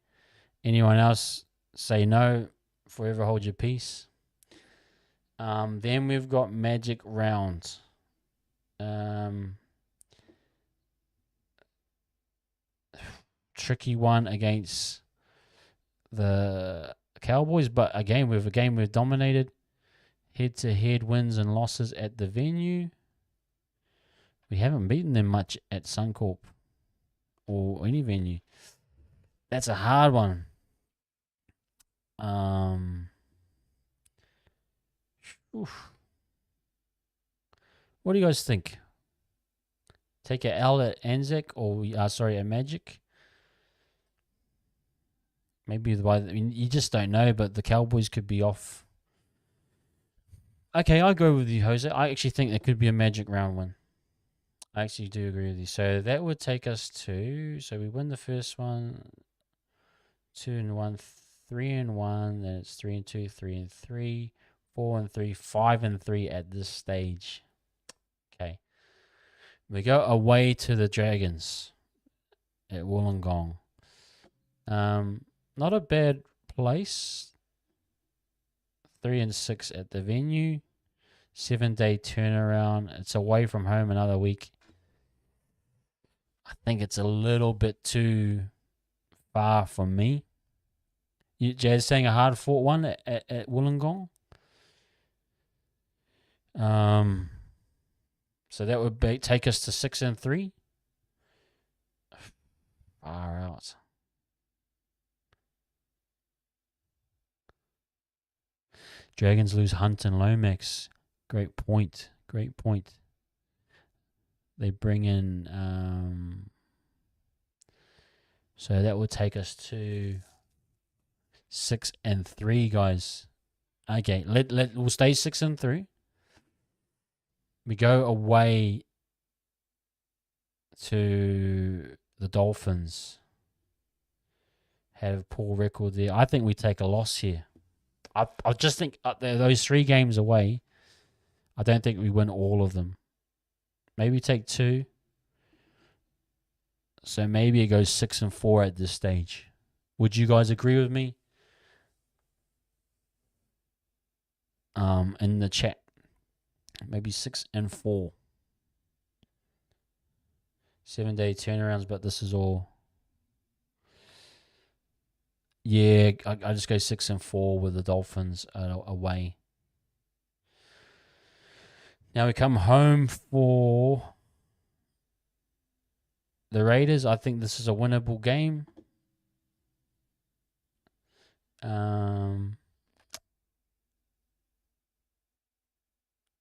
Speaker 1: Anyone else say no? Forever hold your peace. Then we've got Magic Round. Tricky one against the Cowboys, but again, with a game we've dominated. Head-to-head wins and losses at the venue. We haven't beaten them much at Suncorp or any venue. That's a hard one. What do you guys think? Take a L at Anzac or at Magic? Maybe you just don't know, but the Cowboys could be off. Okay, I go with you, Jose. I actually think there could be a Magic Round win. I actually do agree with you. So that would take us to. So we win the first one, 2-1, 3-1. Then it's 3-2, 3-3, 4-3, 5-3 at this stage. Okay. We go away to the Dragons at Wollongong. Not a bad place. 3-6 at the venue. 7-day turnaround. It's away from home another week. I think it's a little bit too far from me. Jazz saying a hard fought one at Wollongong. So that would take us to 6-3. Far out. Dragons lose Hunt and Lomax. Great point. Great point. They bring in. So that would take us to 6-3, guys. Okay, we'll stay 6-3. We go away to the Dolphins. Have a poor record there. I think we take a loss here. I just think those 3 games away, I don't think we win all of them. Maybe take 2. So maybe it goes 6-4 at this stage. Would you guys agree with me? In the chat. Maybe 6-4. 7-day turnarounds, but this is all. Yeah, I just go 6-4 with the Dolphins away. Now we come home for the Raiders. I think this is a winnable game.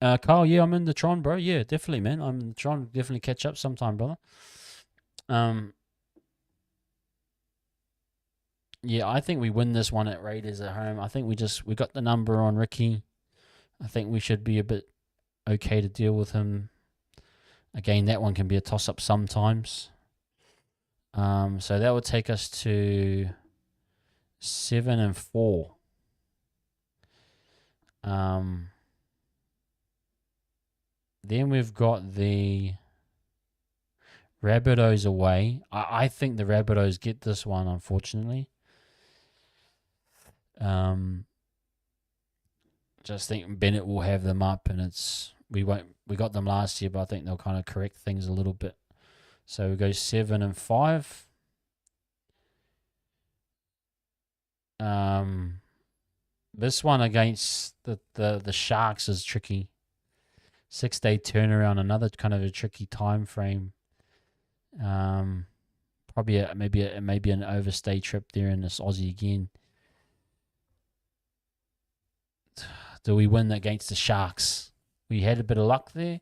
Speaker 1: Carl, yeah, I'm in the Tron, bro. Yeah, definitely, man. I'm in the Tron. Definitely catch up sometime, brother. Yeah, I think we win this one at Raiders at home. I think we got the number on Ricky. I think we should be a bit okay to deal with him. Again, that one can be a toss-up sometimes. So that would take us to 7-4. Then we've got the Rabbitohs away. I think the Rabbitohs get this one, unfortunately. Just think Bennett will have them up, and we got them last year, but I think they'll kind of correct things a little bit. So we go 7-5. This one against the Sharks is tricky. 6-day turnaround, another kind of a tricky time frame. Probably maybe an overstay trip there in this Aussie again. Do we win against the Sharks? We had a bit of luck there.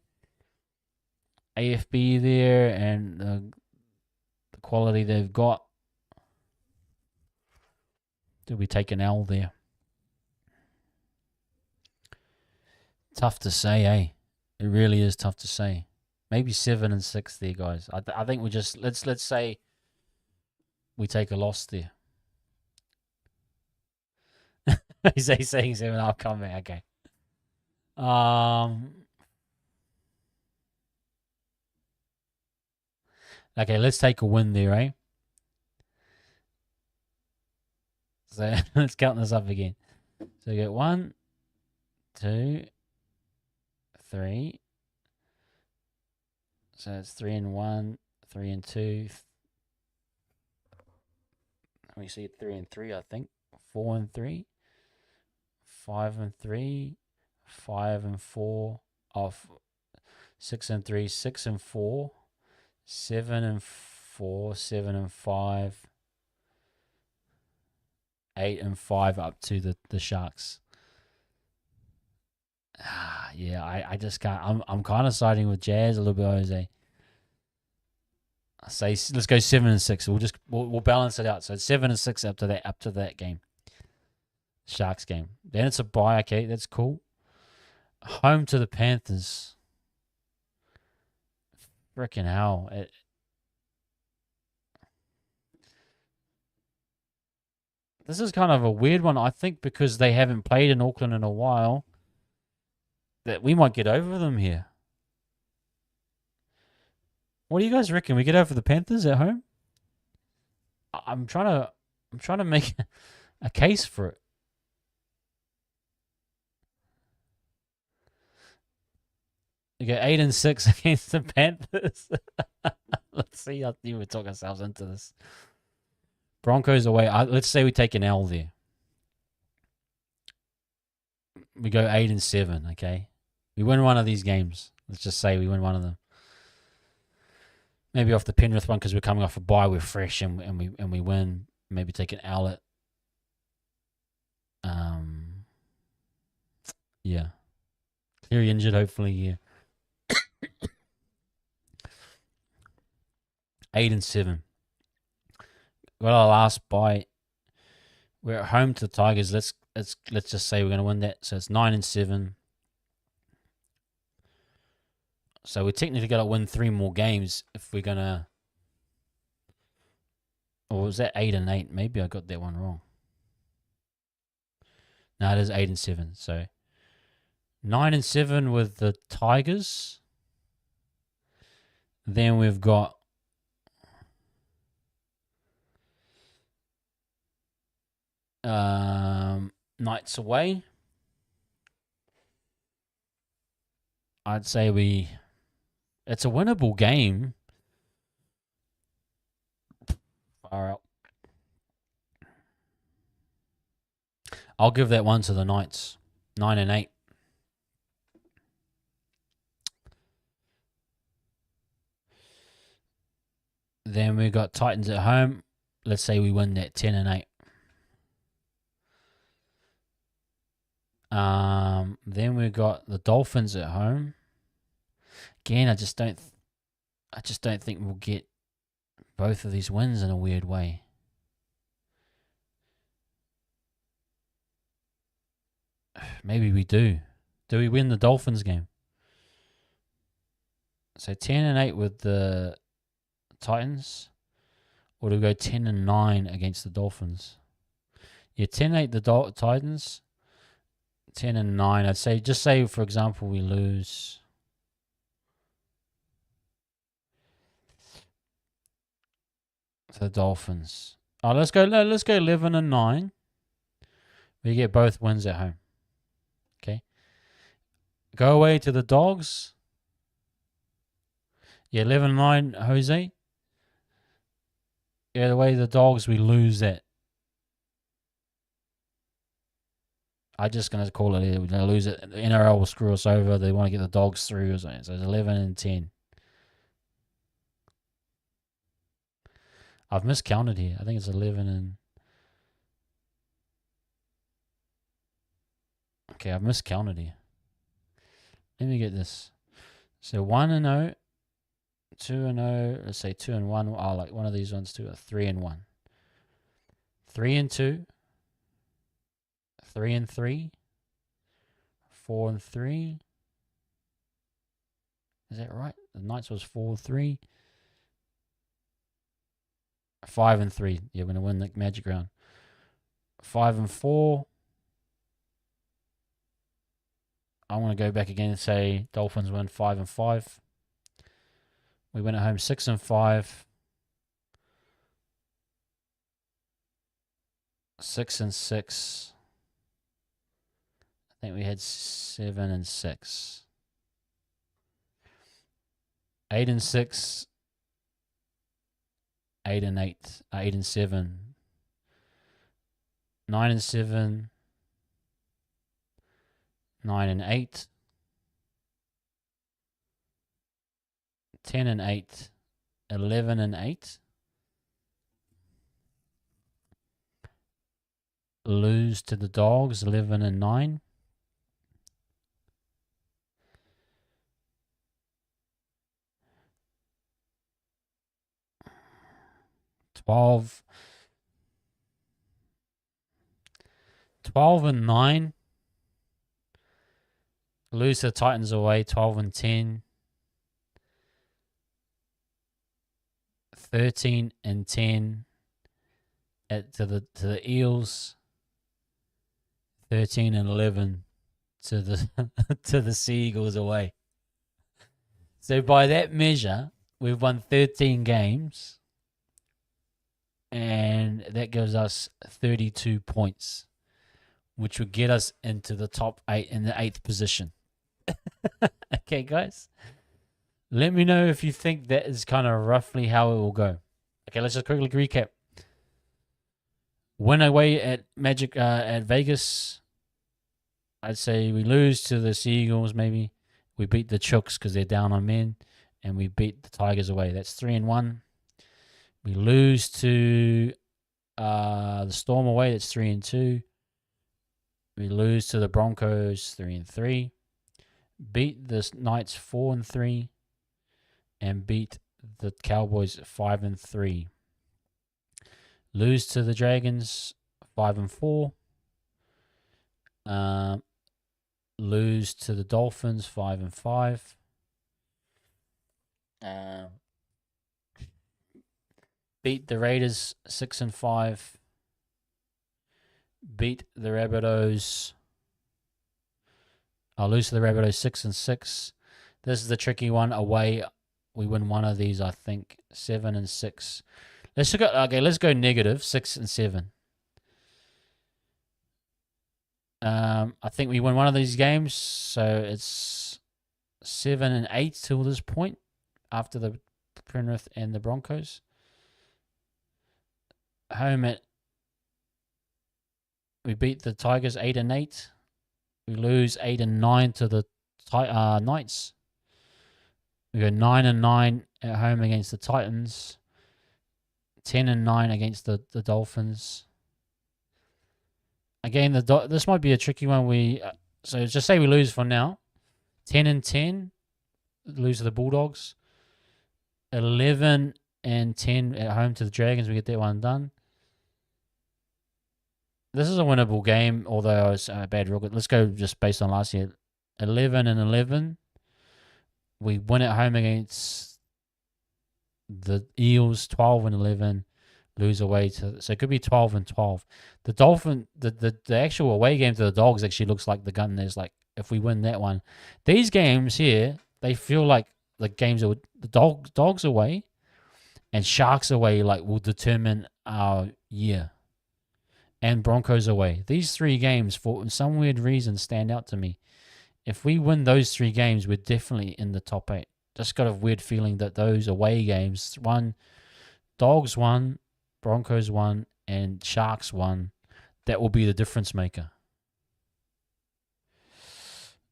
Speaker 1: AFB there and the quality they've got. Do we take an L there? Tough to say, eh? It really is tough to say. Maybe 7-6 there, guys. I think we just let's say we take a loss there. He's saying 7. I'll come back. Okay. Okay, let's take a win there, eh? So let's count this up again. So you get 1, 2, 3. So it's 3 and 1, 3 and 2. Let me see, 3 and 3, I think. 4 and 3. 5 and 3. 5 and 4. Off 6 and 3. 6 and 4. 7 and 4. 7 and 5. 8 and 5 up to the Sharks. Yeah, I just can't. I'm kind of siding with Jazz a little bit, Jose. I say let's go 7-6. We'll balance it out. So it's 7-6 up to that game, Sharks game. Then it's a bye. Okay, that's cool. Home to the Panthers. Freaking hell! This is kind of a weird one, I think, because they haven't played in Auckland in a while. That we might get over them here. What do you guys reckon? We get over the Panthers at home? I'm trying to make a case for it. You get 8-6 against the Panthers. Let's see. I think we talk ourselves into this. Broncos away. Let's say we take an L there. We go 8-7. Okay, we win one of these games. Let's just say we win one of them. Maybe off the Penrith one because we're coming off a bye. We're fresh and we win. Maybe take an L at. Yeah. Cleary injured. Hopefully, yeah. 8-7. Got our last bye. We're at home to the Tigers. Let's just say we're going to win that. So it's 9-7. So we technically got to win 3 more games if we're going to. Or was that 8-8? Maybe I got that one wrong. No, it is 8-7. So 9-7 with the Tigers. Then we've got Knights away. I'd say it's a winnable game. Far out. I'll give that one to the Knights. 9-8. Then we got Titans at home. Let's say we win that 10-8. Then we got the Dolphins at home. Again, I just don't think we'll get both of these wins in a weird way. Maybe we do. Do we win the Dolphins game? So 10-8 with the Titans, or do we go 10-9 against the Dolphins? Yeah, 10-8 the Titans. 10-9. I'd say, just say for example we lose. The Dolphins. Oh, let's go 11-9. We get both wins at home. Okay. Go away to the Dogs. Yeah, 11-9, Jose. Yeah, the way the Dogs, we lose that. I'm just going to call it. We're going to lose it. The NRL will screw us over. They want to get the Dogs through or something. So it's 11-10. I've miscounted here. I think it's 11 and... Okay, I've miscounted here. Let me get this. So 1-0, 2-0. Let's say 2-1. Oh, like one of these ones too. 3-1. 3-2. 3-3. 4-3. Is that right? The Knights was 4-3. 5-3. Yeah, we're gonna win the Magic round. 5-4. I want to go back again and say Dolphins win 5-5. We went at home 6-5. 6-6. I think we had 7-6. 8-6. 8-8. 8-7. 9-7. 9-8. 10-8. 11-8. Lose to the Dogs 11-9. 12-9. Lose to the Titans away 12-10. 13-10 to the Eels. 13-11 to the to the Seagulls away. So by that measure, we've won 13 games, and that gives us 32 points, which would get us into the top 8 in the 8th position. Okay, guys. Let me know if you think that is kind of roughly how it will go. Okay, let's just quickly recap. Win away at Magic at Vegas. I'd say we lose to the Seagulls. Maybe we beat the Chooks because they're down on men, and we beat the Tigers away. That's 3-1. We lose to the Storm away. That's 3-2. We lose to the Broncos 3-3. Beat the Knights 4-3. And beat the Cowboys 5-3. Lose to the Dragons 5-4. Lose to the Dolphins 5-5. Beat the Raiders 6-5. Beat the Rabbitohs. I'll lose to the Rabbitohs 6-6. This is the tricky one. Away, we win one of these, I think. 7-6. Let's go negative 6-7. I think we win one of these games, so it's 7-8 till this point after the Penrith and the Broncos. We beat the Tigers 8-8. We lose 8-9 to the Knights. We go 9-9 at home against the Titans. 10-9 against the Dolphins. Again, this might be a tricky one. So just say we lose for now. 10-10, lose to the Bulldogs. 11-10 at home to the Dragons. We get that one done. This is a winnable game, although it's a bad record. Let's go just based on last year. 11-11. We win at home against the Eels. 12-11. Lose away so it could be 12-12. The actual away game to the Dogs actually looks like the gun. There's like if we win that one, these games here they feel like the games that the Dogs away and Sharks away like will determine our year. And Broncos away. These 3 games for some weird reason stand out to me. If we win those 3 games, we're definitely in the top 8. Just got a weird feeling that those away games, Dogs won, Broncos won, and Sharks won, that will be the difference maker.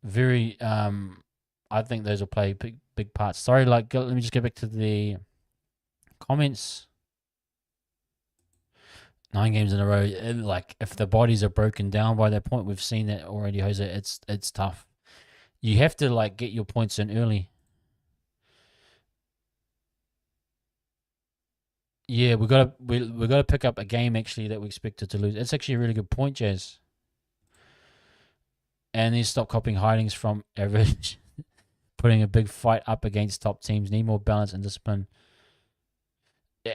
Speaker 1: Very, I think those will play big parts. Sorry, let me just get back to the comments. 9 games in a row. Like if the bodies are broken down by that point, we've seen that already, Jose. It's tough. You have to like get your points in early. Yeah, we gotta pick up a game actually that we expected to lose. It's actually a really good point, Jazz. And then stop copying hidings from average putting a big fight up against top teams. Need more balance and discipline.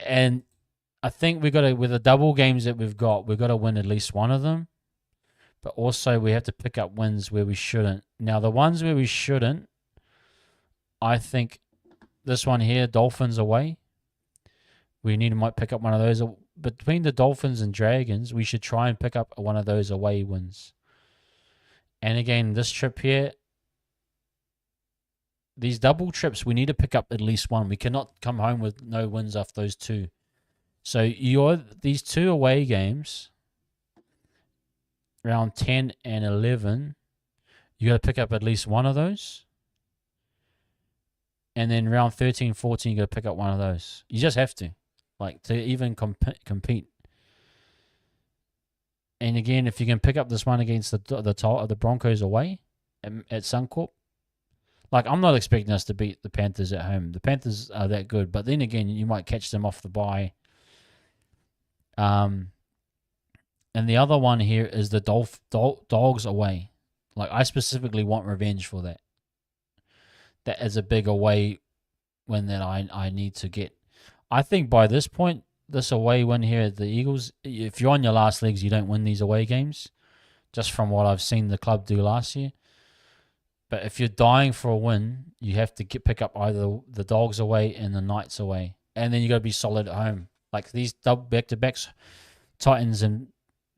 Speaker 1: And I think we got to, with the double games that we've got to win at least one of them. But also we have to pick up wins where we shouldn't. Now the ones where we shouldn't, I think this one here, Dolphins away. We might pick up one of those. Between the Dolphins and Dragons, we should try and pick up one of those away wins. And again, this trip here, these double trips, we need to pick up at least one. We cannot come home with no wins off those two. So these two away games, round 10 and 11, you got to pick up at least one of those. And then round 13, 14, you got to pick up one of those. You just have to, to even compete. And again, if you can pick up this one against the Broncos away at Suncorp, I'm not expecting us to beat the Panthers at home. The Panthers are that good, but then again, you might catch them off the bye. And the other one here is the Dogs away. I specifically want revenge for that. That is a big away win that I need to get. I think by this point, this away win here at the Eagles, if you're on your last legs, you don't win these away games, just from what I've seen the club do last year. But if you're dying for a win, you have to pick up either the Dogs away and the Knights away. And then you got to be solid at home. These double back-to-backs, Titans and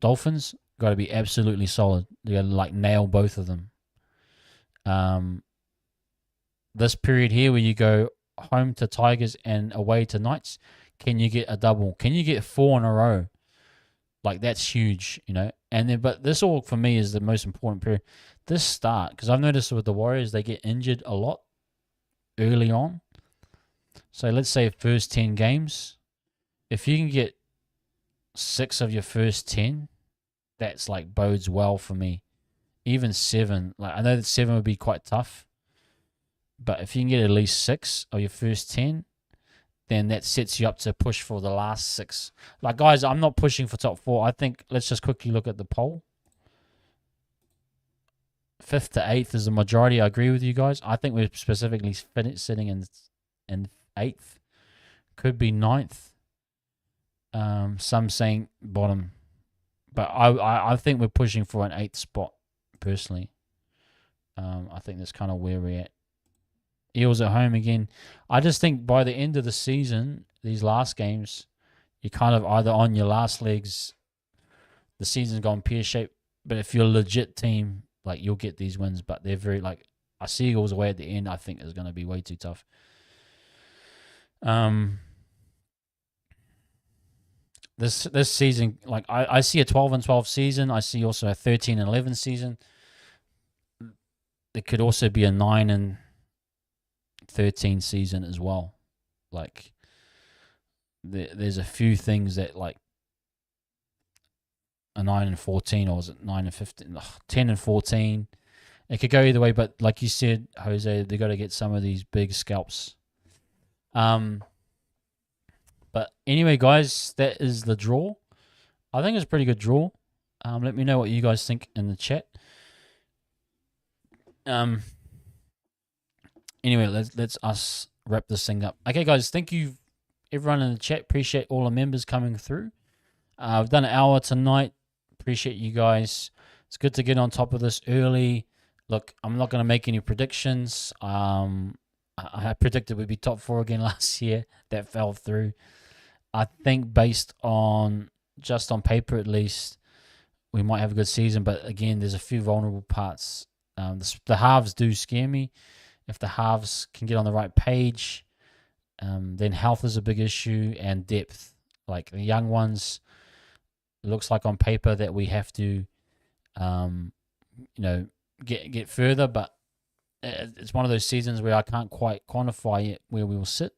Speaker 1: Dolphins, got to be absolutely solid. You got to nail both of them. This period here where you go home to Tigers and away to Knights, can you get a double? Can you get 4 in a row? That's huge, And then, but this all for me is the most important period. This start, because I've noticed with the Warriors, they get injured a lot early on. So let's say first 10 games, if you can get 6 of your first 10, that's bodes well for me. Even 7, I know that 7 would be quite tough, but if you can get at least 6 of your first 10, then that sets you up to push for the last 6. Guys, I'm not pushing for top 4. I think let's just quickly look at the poll. 5th to 8th is the majority. I agree with you guys. I think we're specifically sitting in 8th. Could be 9th. Some saying bottom. But I think we're pushing for an 8th spot, personally. I think that's kind of where we're at. Eels at home again. I just think by the end of the season, these last games, you're kind of either on your last legs, the season's gone pear-shaped, but if you're a legit team, you'll get these wins, but they're very, I see Eagles away at the end, I think is going to be way too tough. This season, I see a 12-12 season. I see also a 13-11 season. There could also be a 9-13 season as well. There's a few things that a 9-14, or was it 9-15, 10-14. It could go either way, but like you said, Jose, they got to get some of these big scalps. But anyway, guys, that is the draw. I think it's a pretty good draw. Let me know what you guys think in the chat. Anyway, let's us wrap this thing up. Okay, guys, thank you, everyone in the chat. Appreciate all the members coming through. I've done an hour tonight. Appreciate you guys. It's good to get on top of this early. Look, I'm not going to make any predictions. I predicted we'd be top 4 again last year. That fell through. I think based on, just on paper at least, we might have a good season. But again, there's a few vulnerable parts. The halves do scare me. If the halves can get on the right page, then health is a big issue, and depth. The young ones, it looks like on paper that we have to, get further, but it's one of those seasons where I can't quite quantify yet where we will sit.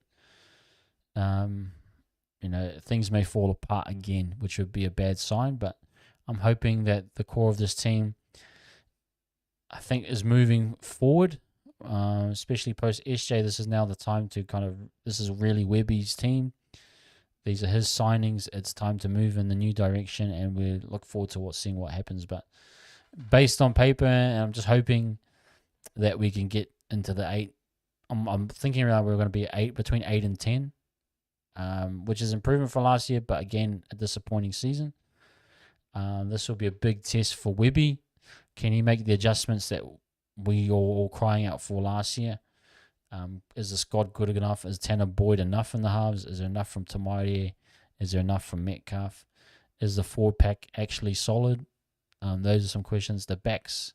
Speaker 1: Things may fall apart again, which would be a bad sign, but I'm hoping that the core of this team, I think, is moving forward, especially post SJ. This is now the time to this is really Webby's team. These are his signings. It's time to move in the new direction, and we look forward to seeing what happens. But based on paper, I'm just hoping that we can get into the I'm thinking around we're going to be between 8 and 10, which is improvement from last year, but again a disappointing season. This will be a big test for Webby. Can he make the adjustments that we were all crying out for last year? Is the squad good enough? Is Tanner Boyd enough in the halves? Is there enough from Tamari? Is there enough from Metcalf? Is the forward pack actually solid? Those are some questions. The backs,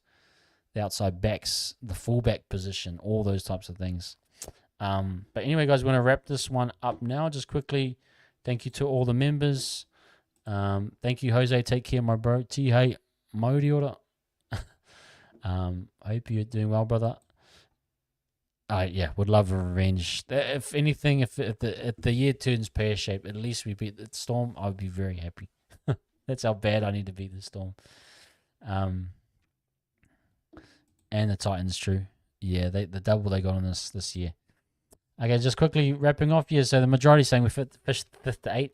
Speaker 1: the outside backs, the fullback position, all those types of things. But anyway, guys, we're going to wrap this one up now. Just quickly, thank you to all the members. Thank you, Jose. Take care, my bro. Hey, Modiora. Hope you're doing well, brother. Yeah, would love a revenge. If anything, if the year turns pear shaped, at least we beat the Storm. I'd be very happy. That's how bad I need to beat the Storm. And the Titans, true. Yeah, the double they got on this year. Okay, just quickly wrapping off here. So the majority saying we finished 5th to 8th.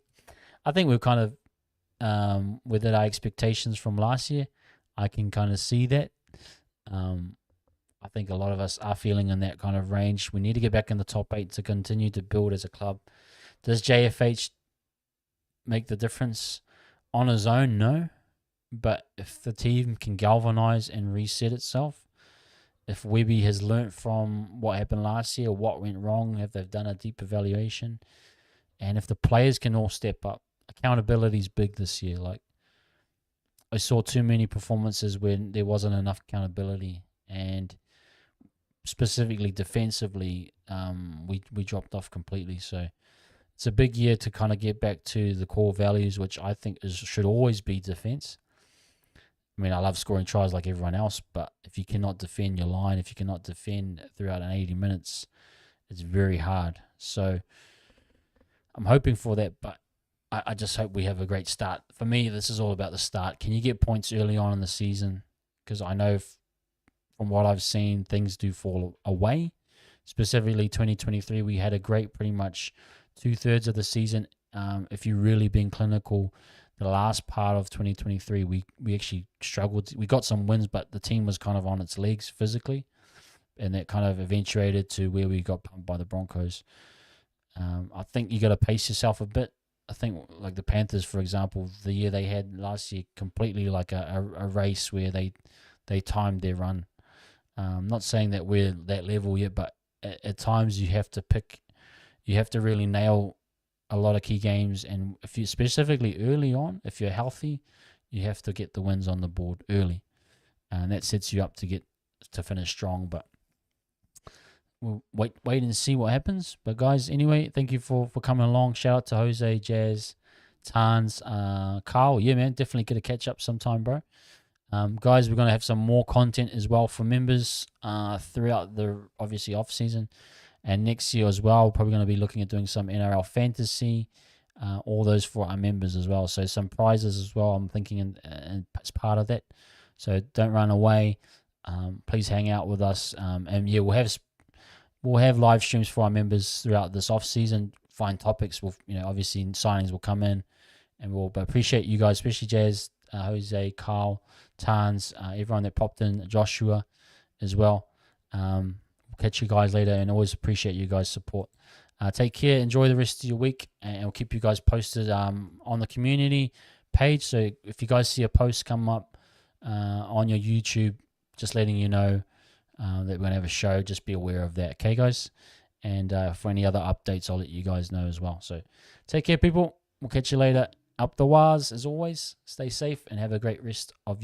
Speaker 1: I think we've kind of within our expectations from last year. I can kind of see that. I think a lot of us are feeling in that kind of range. We need to get back in the top 8 to continue to build as a club. Does JFH make the difference on his own? No. But if the team can galvanize and reset itself, if Webby has learnt from what happened last year, what went wrong, if they've done a deep evaluation, and if the players can all step up, accountability is big this year. Like, I saw too many performances when there wasn't enough accountability, and specifically defensively, we dropped off completely. So it's a big year to kind of get back to the core values, which I think should always be defense. I mean, I love scoring tries like everyone else, but if you cannot defend your line, if you cannot defend throughout an 80 minutes, it's very hard. So I'm hoping for that, but I just hope we have a great start. For me, this is all about the start. Can you get points early on in the season? Because I know from what I've seen, things do fall away. Specifically, 2023, we had a great pretty much 2/3 of the season. If you're really being clinical, the last part of 2023, we actually struggled. We got some wins, but the team was kind of on its legs physically, and that kind of eventuated to where we got pumped by the Broncos. I think you got to pace yourself a bit. I think like the Panthers, for example, the year they had last year, completely like a race where they timed their run. Not saying that we're that level yet, but at times you have to really nail a lot of key games, and if you specifically early on, if you're healthy, you have to get the wins on the board early, and that sets you up to finish strong. But we'll wait and see what happens. But guys, anyway, thank you for coming along. Shout out to Jose, Jazz, Tans, Carl. Yeah, man, definitely get a catch up sometime, bro. Guys, we're going to have some more content as well for members throughout the obviously off season. And next year as well, we're probably going to be looking at doing some NRL fantasy, all those for our members as well. So some prizes as well, I'm thinking, and as part of that. So don't run away. Please hang out with us. And yeah, we'll have live streams for our members throughout this off season. Find topics. Obviously signings will come in, and but appreciate you guys, especially Jazz, Jose, Carl, Tans, everyone that popped in, Joshua as well. Catch you guys later, and always appreciate you guys' support. Take care, enjoy the rest of your week, and we'll keep you guys posted on the community page. So if you guys see a post come up on your YouTube, just letting you know that we're going to have a show, just be aware of that, okay, guys? And for any other updates, I'll let you guys know as well. So take care, people. We'll catch you later. Up the wires, as always. Stay safe and have a great rest of your